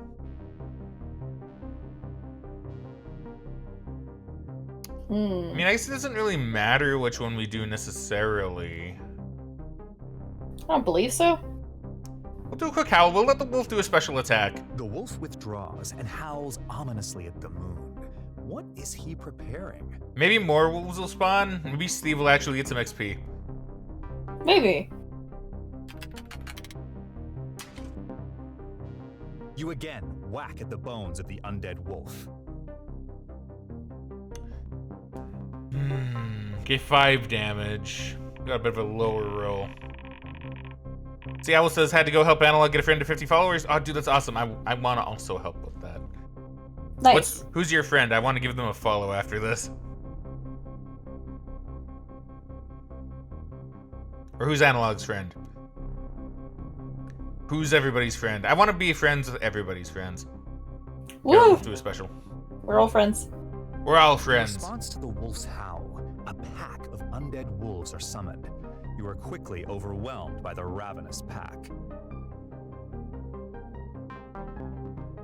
I mean, I guess it doesn't really matter which one we do necessarily. I don't believe so. We'll do a quick howl. We'll let the wolf do a special attack. The wolf withdraws and howls ominously at the moon. What is he preparing? Maybe more wolves will spawn. Maybe Steve will actually get some XP. Maybe. You again whack at the bones of the undead wolf. Okay, 5 damage. Got a bit of a lower roll. See, Owl says, had to go help Analog get a friend to 50 followers. Oh, dude, that's awesome. I want to also help with that. Nice. Who's your friend? I want to give them a follow after this. Or who's Analog's friend? Who's everybody's friend? I want to be friends with everybody's friends. Woo! Do a special. We're all friends. We're all In friends. response to the wolf's howl, a pack of undead wolves are summoned. You are quickly overwhelmed by the ravenous pack.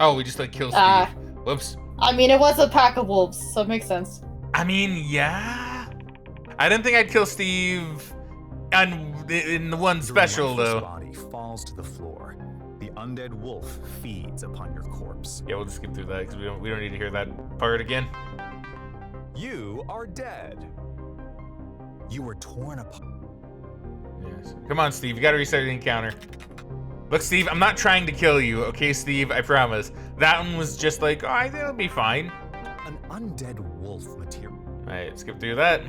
Oh, we just like kill Steve. Ah. Whoops. I mean, it was a pack of wolves, so it makes sense. I mean, yeah. I didn't think I'd kill Steve in the one special, Your lifeless though. body falls to the floor. The undead wolf feeds upon your corpse. Yeah, we'll just skip through that because we don't need to hear that part again. You are dead. You were torn apart. Yes. Come on, Steve. You gotta restart the encounter. Look, Steve, I'm not trying to kill you, okay, Steve? I promise. That one was just like, oh, I think it'll be fine. An undead wolf material. Alright, skip through that.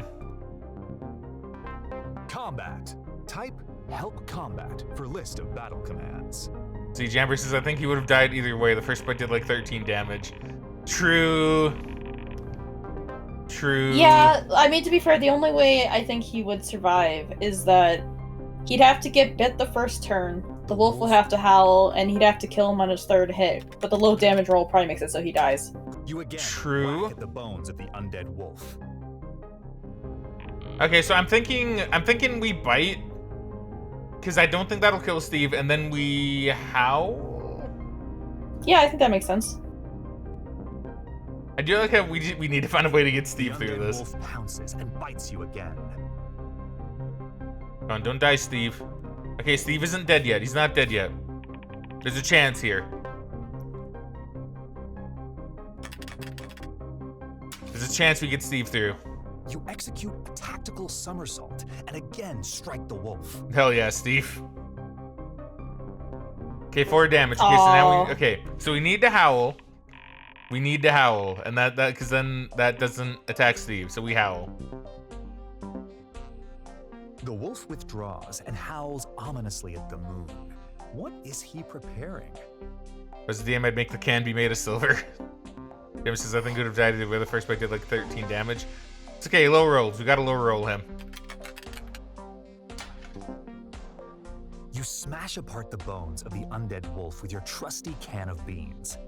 Combat. Type help combat for list of battle commands. See, Jamber says, I think he would have died either way. The first bite did like 13 damage. True. True. Yeah, I mean, to be fair, the only way I think he would survive is that he'd have to get bit the first turn, the wolf will have to howl, and he'd have to kill him on his 3rd hit. But the low damage roll probably makes it so he dies. You again True. whack at the bones of the undead wolf. Okay, so I'm thinking we bite. Because I don't think that'll kill Steve, and then we howl? Yeah, I think that makes sense. I do like how we need to find a way to get The Steve through undead this. wolf pounces and bites you again. Come on, don't die, Steve. Okay, Steve isn't dead yet. He's not dead yet. There's a chance here. There's a chance we get Steve through. You execute a tactical somersault and again strike the wolf. Hell yeah, Steve. Okay, 4 damage. Okay, so now so we need to howl. We need to howl, and that because then that doesn't attack Steve, so we howl. The wolf withdraws and howls ominously at the moon. What is he preparing? As the DM, I'd make the can be made of silver. James says, I think would have died either way. The first bite did like 13 damage. It's okay, low rolls. We gotta low roll him. You smash apart the bones of the undead wolf with your trusty can of beans.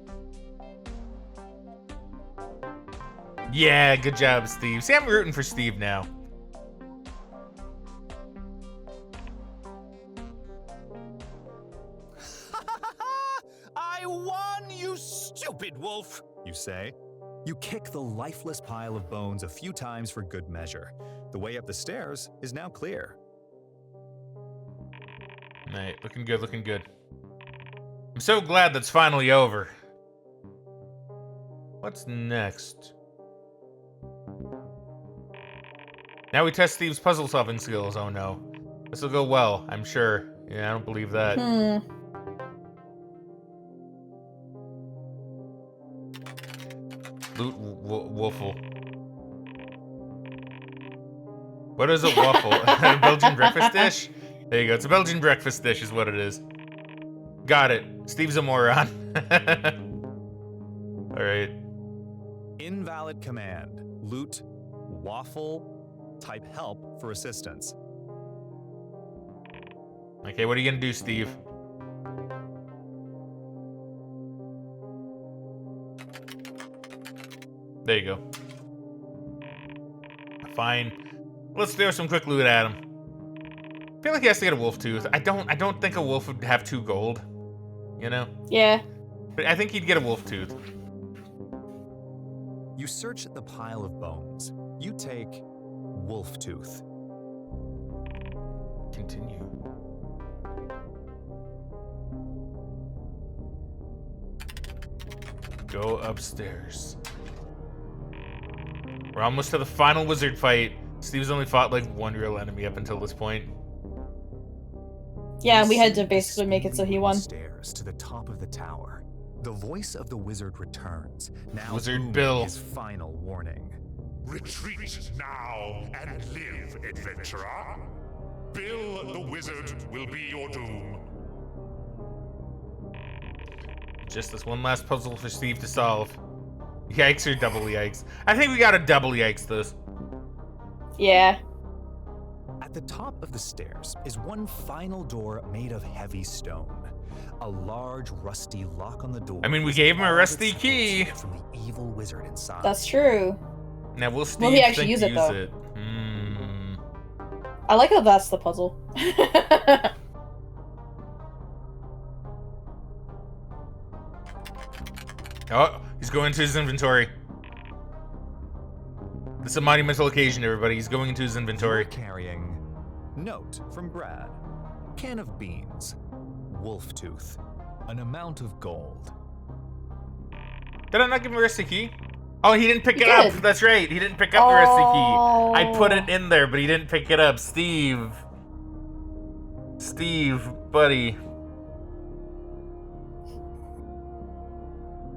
Yeah, good job, Steve. See, I'm rooting for Steve now. I won, you stupid stupid wolf! You say. You kick the lifeless pile of bones a few times for good measure. The way up the stairs is now clear. Right, looking good, looking good. I'm so glad that's finally over. What's next? Now we test Steve's puzzle-solving skills. Oh no. This will go well, I'm sure. Yeah, I don't believe that. Loot waffle. What is a waffle? A Belgian breakfast dish? There you go. It's a Belgian breakfast dish is what it is. Got it. Steve's a moron. Alright. Invalid command. Loot, waffle, type help for assistance. Okay, what are you gonna do, Steve? There you go. Fine. Let's throw some quick loot at him. I feel like he has to get a wolf tooth. I don't think a wolf would have 2 gold. You know? Yeah. But I think he'd get a wolf tooth. You search the pile of bones. You take wolf tooth. Continue. Go upstairs. We're almost to the final wizard fight. Steve's only fought like 1 real enemy up until this point. Yeah, and we had to basically make it so he won. Stairs to the top of the tower. The voice of the wizard returns. Now Wizard booming Bill. his final warning. Retreat now and live, adventurer. Bill the wizard will be your doom. Just this one last puzzle for Steve to solve. Yikes or double yikes? I think we gotta double yikes this. Yeah. At the top of the stairs is one final door made of heavy stone. A large rusty lock on the door. I mean, we is gave him a all rusty that's key. left from the evil wizard inside. That's true. Now will Steve Will he actually think use it, to though? use it? Hmm. I like how that's the puzzle. Oh, he's going into his inventory. This is a monumental occasion, everybody. He's going into his You're inventory. carrying note from Brad. Can of beans. Wolf tooth. An amount of gold. Did I not give him a rusty key? Oh, he didn't pick He it up. did. That's right. He didn't pick up the rusty key. I put it Oh. in there, but he didn't pick it up. Steve. Steve, buddy.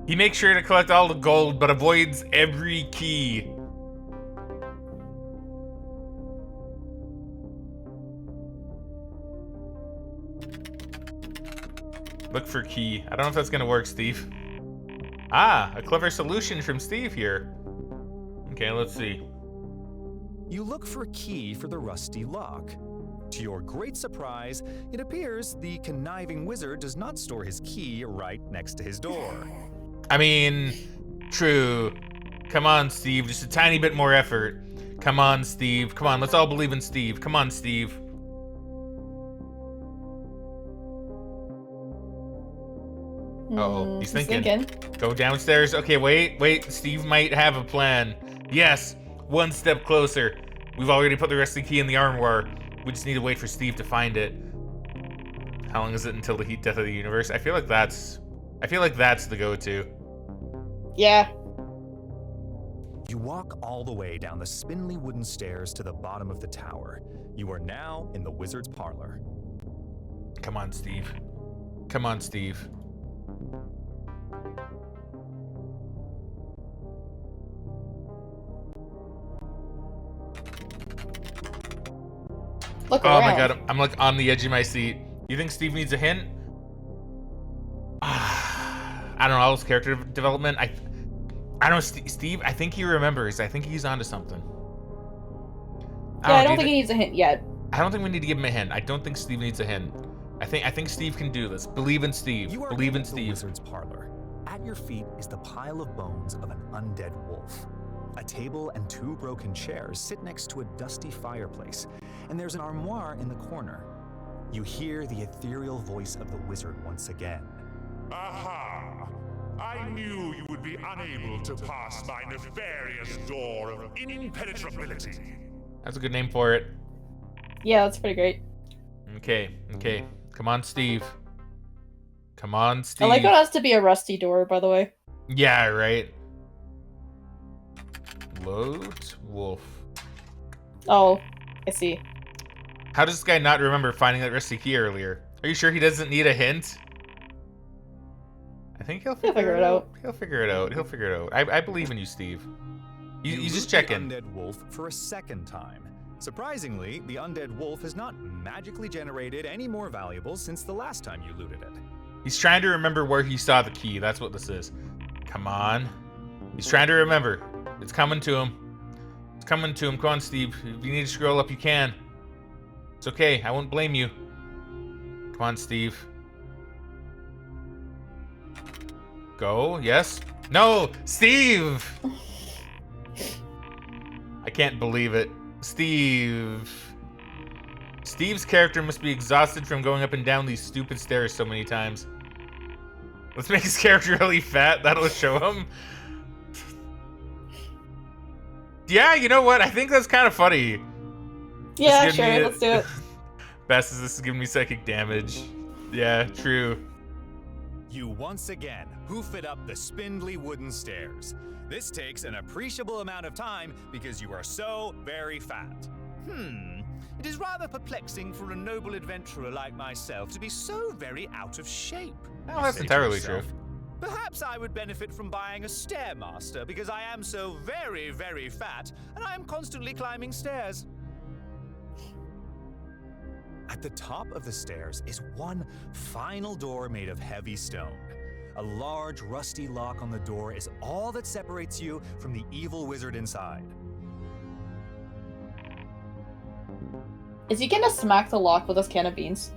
He makes sure to collect all the gold, but avoids every key. Look for key. I don't know if that's gonna work, Steve. Ah, a clever solution from Steve here. Okay, let's see. You look for a key for the rusty lock. To your great surprise, it appears the conniving wizard does not store his key right next to his door. I mean, true. Come on, Steve. Just a tiny bit more effort. Come on, Steve. Come on, let's all believe in Steve. Come on, Steve. Uh-oh, he's thinking. Go downstairs. Okay, wait. Steve might have a plan. Yes, one step closer. We've already put the rusty key in the armoire. We just need to wait for Steve to find it. How long is it until the heat death of the universe? I feel like that's the go-to. Yeah. You walk all the way down the spindly wooden stairs to the bottom of the tower. You are now in the wizard's parlor. Come on, Steve. Come on, Steve. Look Oh around. my god, I'm like on the edge of my seat. You think Steve needs a hint? I don't know, all his character development. I don't know, Steve, I think he remembers. I think he's onto something. Yeah, I don't think he needs a hint yet. I don't think we need to give him a hint. I don't think Steve needs a hint. I think Steve can do this. Believe in Steve. You are Believe in the Steve. wizard's parlor. At your feet is the pile of bones of an undead wolf. A table and 2 broken chairs sit next to a dusty fireplace, and there's an armoire in the corner. You hear the ethereal voice of the wizard once again. Aha! I knew you would be unable to pass my nefarious door of impenetrability. That's a good name for it. Yeah, that's pretty great. Okay, okay. Come on, Steve. Come on, Steve. I like how it has to be a rusty door, by the way. Yeah, right. Load wolf. Oh, I see. How does this guy not remember finding that rusty key earlier? Are you sure he doesn't need a hint? I think he'll figure it out. He'll figure it out. He'll figure it out. I believe in you, Steve. You just check in. Undead wolf for a second time. Surprisingly, the undead wolf has not magically generated any more valuables since the last time you looted it. He's trying to remember where he saw the key. That's what this is. Come on. He's trying to remember. It's coming to him. It's coming to him. Come on, Steve. If you need to scroll up, you can. It's okay. I won't blame you. Come on, Steve. Go. Yes. No! Steve! I can't believe it. Steve. Steve's character must be exhausted from going up and down these stupid stairs so many times. Let's make his character really fat. That'll show him. Yeah, you know what? I think that's kind of funny. Yeah, sure, let's do it. Best is this is giving me psychic damage. Yeah, true. You once again hoof it up the spindly wooden stairs. This takes an appreciable amount of time because you are so very fat. It is rather perplexing for a noble adventurer like myself to be so very out of shape. Oh, that's entirely true. Perhaps I would benefit from buying a stairmaster because I am so very, very fat and I am constantly climbing stairs. At the top of the stairs is one final door made of heavy stone. A large, rusty lock on the door is all that separates you from the evil wizard inside. Is he gonna smack the lock with his can of beans?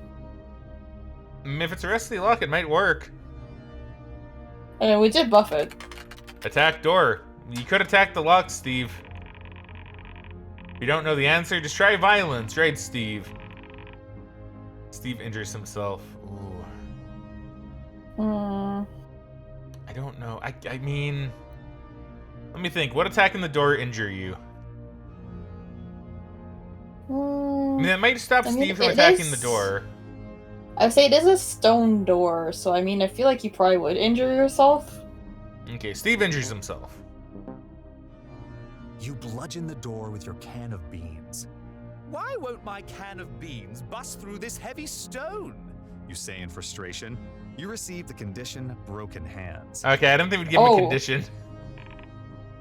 If it's a rusty lock, it might work. I mean, we did buff it. Attack door. You could attack the lock, Steve. If you don't know the answer, just try violence, right, Steve? Steve injures himself. Ooh. I don't know. I mean... Let me think. What attack in the door injure you? I mean, that might stop Steve from attacking the door. I would say it is a stone door, so I mean, I feel like you probably would injure yourself. Okay, Steve injures himself. You bludgeon the door with your can of beans. Why won't my can of beans bust through this heavy stone? You say in frustration. You receive the condition broken hands. Okay, I don't think we'd give him a condition.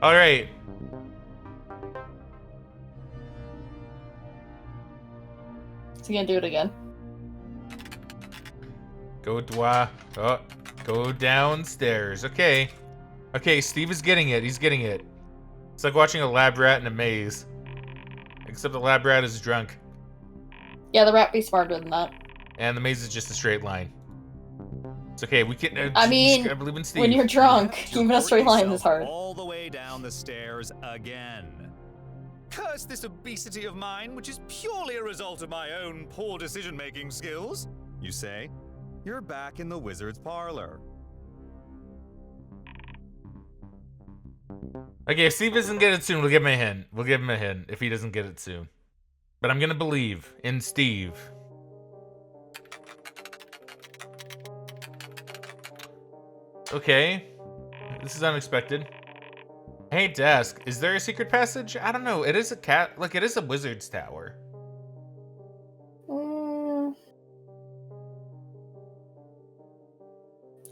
All right. Is he gonna do it again? Go downstairs. Okay. Okay, Steve is getting it. He's getting it. It's like watching a lab rat in a maze. Except the lab rat is drunk. Yeah, the rat be smarter than that. And the maze is just a straight line. It's okay, we can... I mean, I believe in Steve. when you're drunk, even a straight line is hard. All the way down the stairs again. Curse this obesity of mine, which is purely a result of my own poor decision-making skills. You say, you're back in the wizard's parlor. Okay, if Steve doesn't get it soon, we'll give him a hint. We'll give him a hint if he doesn't get it soon. But I'm gonna believe in Steve. Okay. This is unexpected. Hey, desk. Is there a secret passage? I don't know. It is a cat. Like, it is a wizard's tower.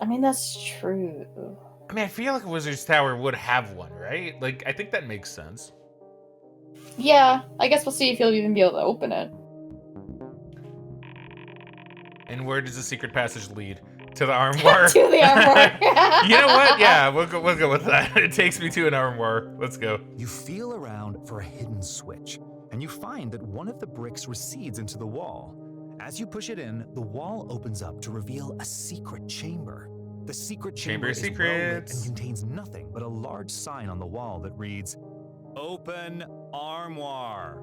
I mean, that's true. I mean, I feel like a wizard's tower would have one, right? Like, I think that makes sense. Yeah, I guess we'll see if you'll even be able to open it. And where does the secret passage lead? To the armoire. To the armoire. You know what? Yeah, we'll go with that. It takes me to an armoire. Let's go. You feel around for a hidden switch, and you find that one of the bricks recedes into the wall. As you push it in, the wall opens up to reveal a secret chamber. The secret chamber is well-lit and contains nothing but a large sign on the wall that reads, "Open Armoire."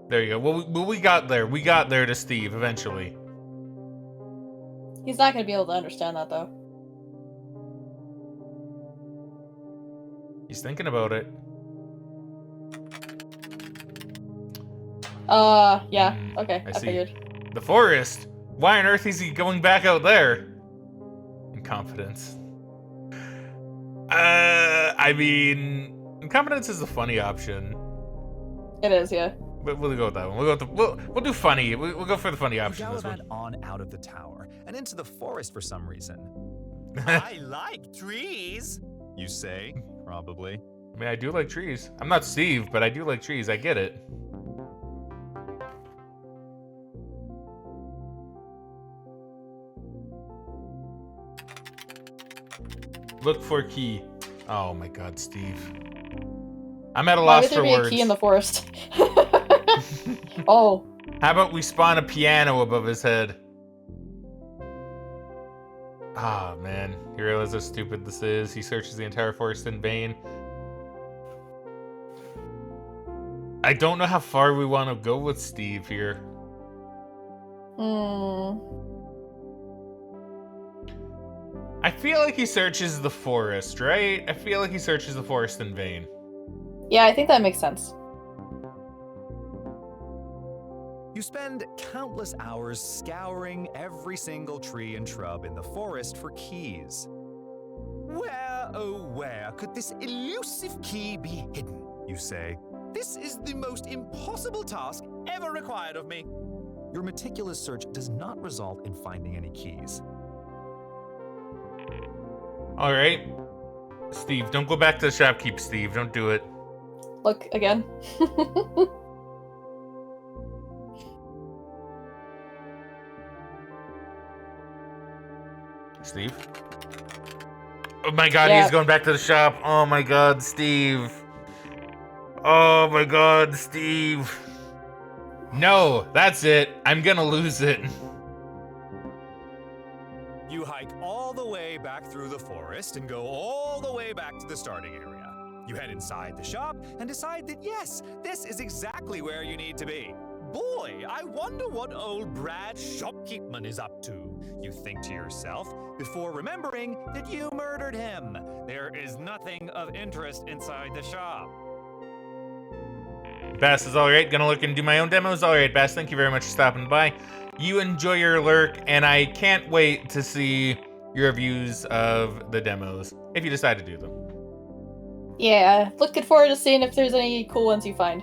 There you go. Well, we got there. We got there to Steve eventually. He's not gonna be able to understand that though. He's thinking about it. Yeah. Okay, I see. figured. The forest? Why on earth is he going back out there? Incompetence. I mean, incompetence is a funny option. It is, yeah. But we'll go with that one. We'll do funny. We'll go for the funny You option. This one. gallivant on out of the tower and into the forest for some reason. I like trees. You say, probably. I mean, I do like trees. I'm not Steve, but I do like trees. I get it. Look for key. Oh my God, Steve. I'm at a loss for Why would there be words. a key in the forest? Oh. How about we spawn a piano above his head? Ah, man. You realize how stupid this is? He searches the entire forest in vain. I don't know how far we want to go with Steve here. I feel like he searches the forest, right? I feel like he searches the forest in vain. Yeah, I think that makes sense. You spend countless hours scouring every single tree and shrub in the forest for keys. Where, oh where, could this elusive key be hidden, you say? This is the most impossible task ever required of me. Your meticulous search does not result in finding any keys. All right. Steve, don't go back to the shopkeep, Steve. Don't do it. Look again. Steve? Oh my God, Yeah. he's going back to the shop. Oh my God, Steve. Oh my God, Steve. No, that's it. I'm gonna lose it. You hike all the way back through the forest and go all the way back to the starting area. You head inside the shop and decide that yes, this is exactly where you need to be. Boy, I wonder what old Brad Shopkeepman is up to, you think to yourself, before remembering that you murdered him. There is nothing of interest inside the shop. Bass is all right. Gonna look and do my own demos. All right, Bass, thank you very much for stopping by. You enjoy your lurk, and I can't wait to see your reviews of the demos, if you decide to do them. Yeah, looking forward to seeing if there's any cool ones you find.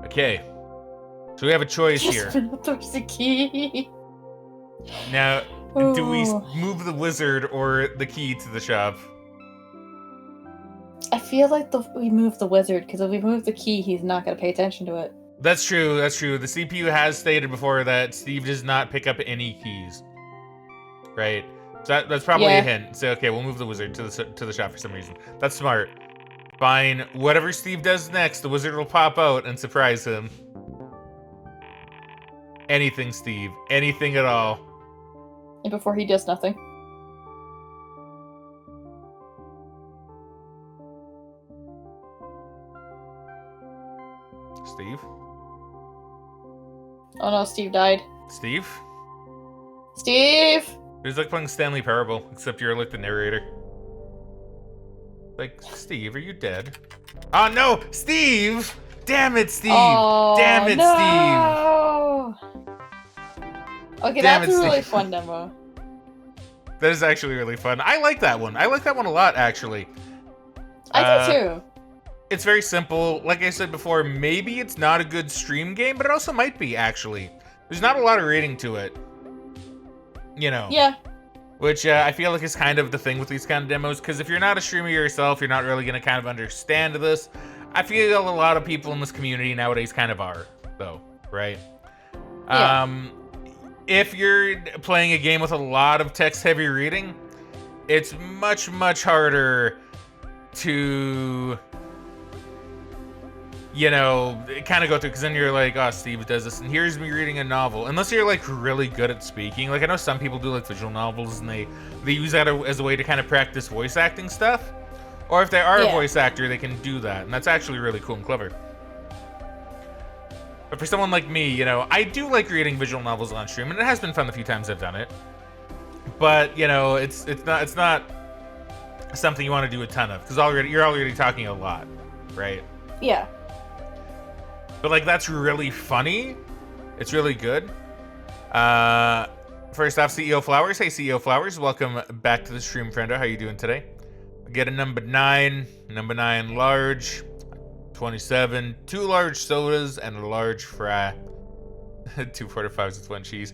Okay, so we have a choice here. There's a key. Now, do we Ooh. move the wizard or the key to the shop? I feel like we move the wizard, because if we move the key, he's not going to pay attention to it. That's true, that's true. The CPU has stated before that Steve does not pick up any keys. Right? So that's probably Yeah. a hint. So, okay, we'll move the wizard to the shop for some reason. That's smart. Fine. Whatever Steve does next, the wizard will pop out and surprise him. Anything, Steve. Anything at all. And before he does nothing. Steve? Oh no, Steve died. Steve? Steve! It was like playing Stanley Parable, except you're like the narrator. Like, Steve, are you dead? Oh no! Steve! Damn it, Steve! Oh, Damn it, no! Okay, Damn that's it, a really Steve. fun demo. Steve! That is actually really fun. I like that one. I like that one a lot, actually. I do too. It's very simple. Like I said before, maybe it's not a good stream game, but it also might be, actually. There's not a lot of rating to it. You know. Yeah. Which I feel like is kind of the thing with these kind of demos, because if you're not a streamer yourself, you're not really going to kind of understand this. I feel a lot of people in this community nowadays kind of are, though, right? Yeah. If you're playing a game with a lot of text-heavy reading, it's much, much harder to, you know, kind of go through, because then you're like, oh, Steve does this, and here's me reading a novel. Unless you're, like, really good at speaking. Like, I know some people do, like, visual novels, and they use that as a way to kind of practice voice acting stuff. Or if they are a Yeah. voice actor, they can do that, and that's actually really cool and clever. But for someone like me, you know, I do like reading visual novels on stream, and it has been fun the few times I've done it. But you know, it's not something you want to do a ton of because you're already talking a lot, right? Yeah. But like that's really funny. It's really good. First off, CEO Flowers. Hey, CEO Flowers, welcome back to the stream, friendo. How you doing today? Get a number 9 large, 27, 2 large sodas and a large fry. 2 45s with 1 cheese.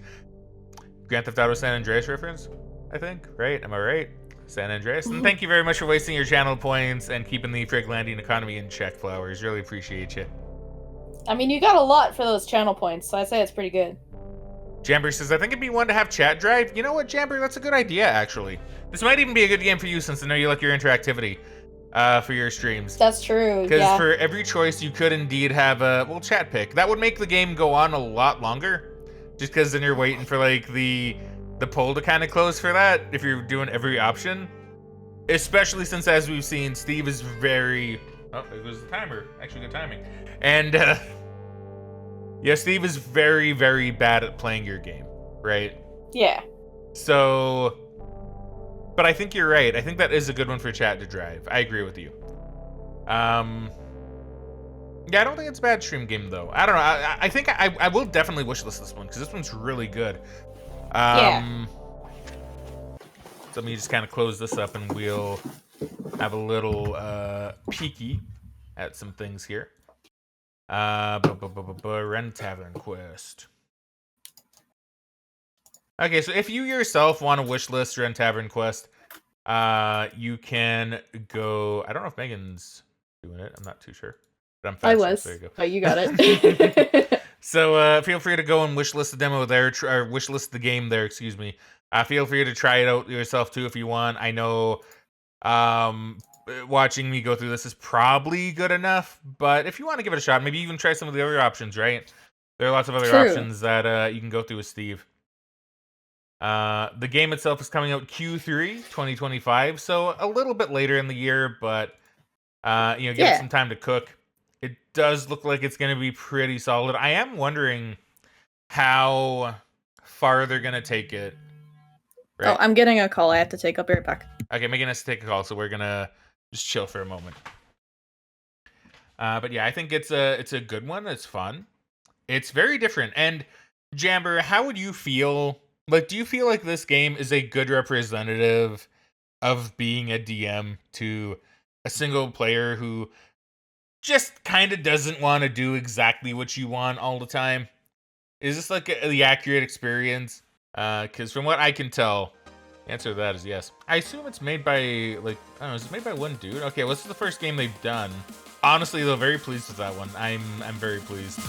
Grand Theft Auto San Andreas reference, I think, right? Am I right? San Andreas. And thank you very much for wasting your channel points and keeping the Friglandian economy in check, Flowers. Really appreciate you. I mean, you got a lot for those channel points, so I'd say it's pretty good. Jamber says, I think it'd be one to have chat drive. You know what, Jamber? That's a good idea, actually. This might even be a good game for you since I know you like your interactivity for your streams. That's true, Because yeah. for every choice, you could indeed have a, well, chat pick. That would make the game go on a lot longer. Just because then you're waiting for, like, the poll to kind of close for that, if you're doing every option. Especially since, as we've seen, Steve is very... Oh, there goes the timer. Actually, good timing. And, yeah, Steve is very, very bad at playing your game, right? Yeah. So... But I think you're right. I think that is a good one for chat to drive. I agree with you. Yeah, I don't think it's a bad stream game, though. I don't know. I think I will definitely wishlist this one, because this one's really good. Yeah. So let me just kind of close this up, and we'll have a little peeky at some things here. Run TavernQuest. Okay, so if you yourself want to wishlist Run TavernQuest, you can go... I don't know if Megan's doing it. I'm not too sure. But I'm fast. I was, There you go. but you got it. So feel free to go and wishlist the demo there, or wishlist the game there, excuse me. Feel free to try it out yourself too if you want. I know watching me go through this is probably good enough, but if you want to give it a shot, maybe even try some of the other options, right? There are lots of other True. options that you can go through with Steve. The game itself is coming out Q3 2025, so a little bit later in the year, but give it some time to cook. It does look like it's going to be pretty solid. I am wondering how far they're going to take it. Right? Oh, I'm getting a call I have to take. I'll be right back. Okay, Megan has to take a call, so we're going to just chill for a moment. But yeah, I think it's a good one. It's fun. It's very different. And Jamber, how would you feel? Like, do you feel like this game is a good representative of being a DM to a single player who just kind of doesn't want to do exactly what you want all the time? Is this like the accurate experience? Because from what I can tell, the answer to that is yes. I assume it's made by, like, I don't know, is it made by one dude? Okay, well, this is the first game they've done. Honestly, though, very pleased with that one. I'm very pleased.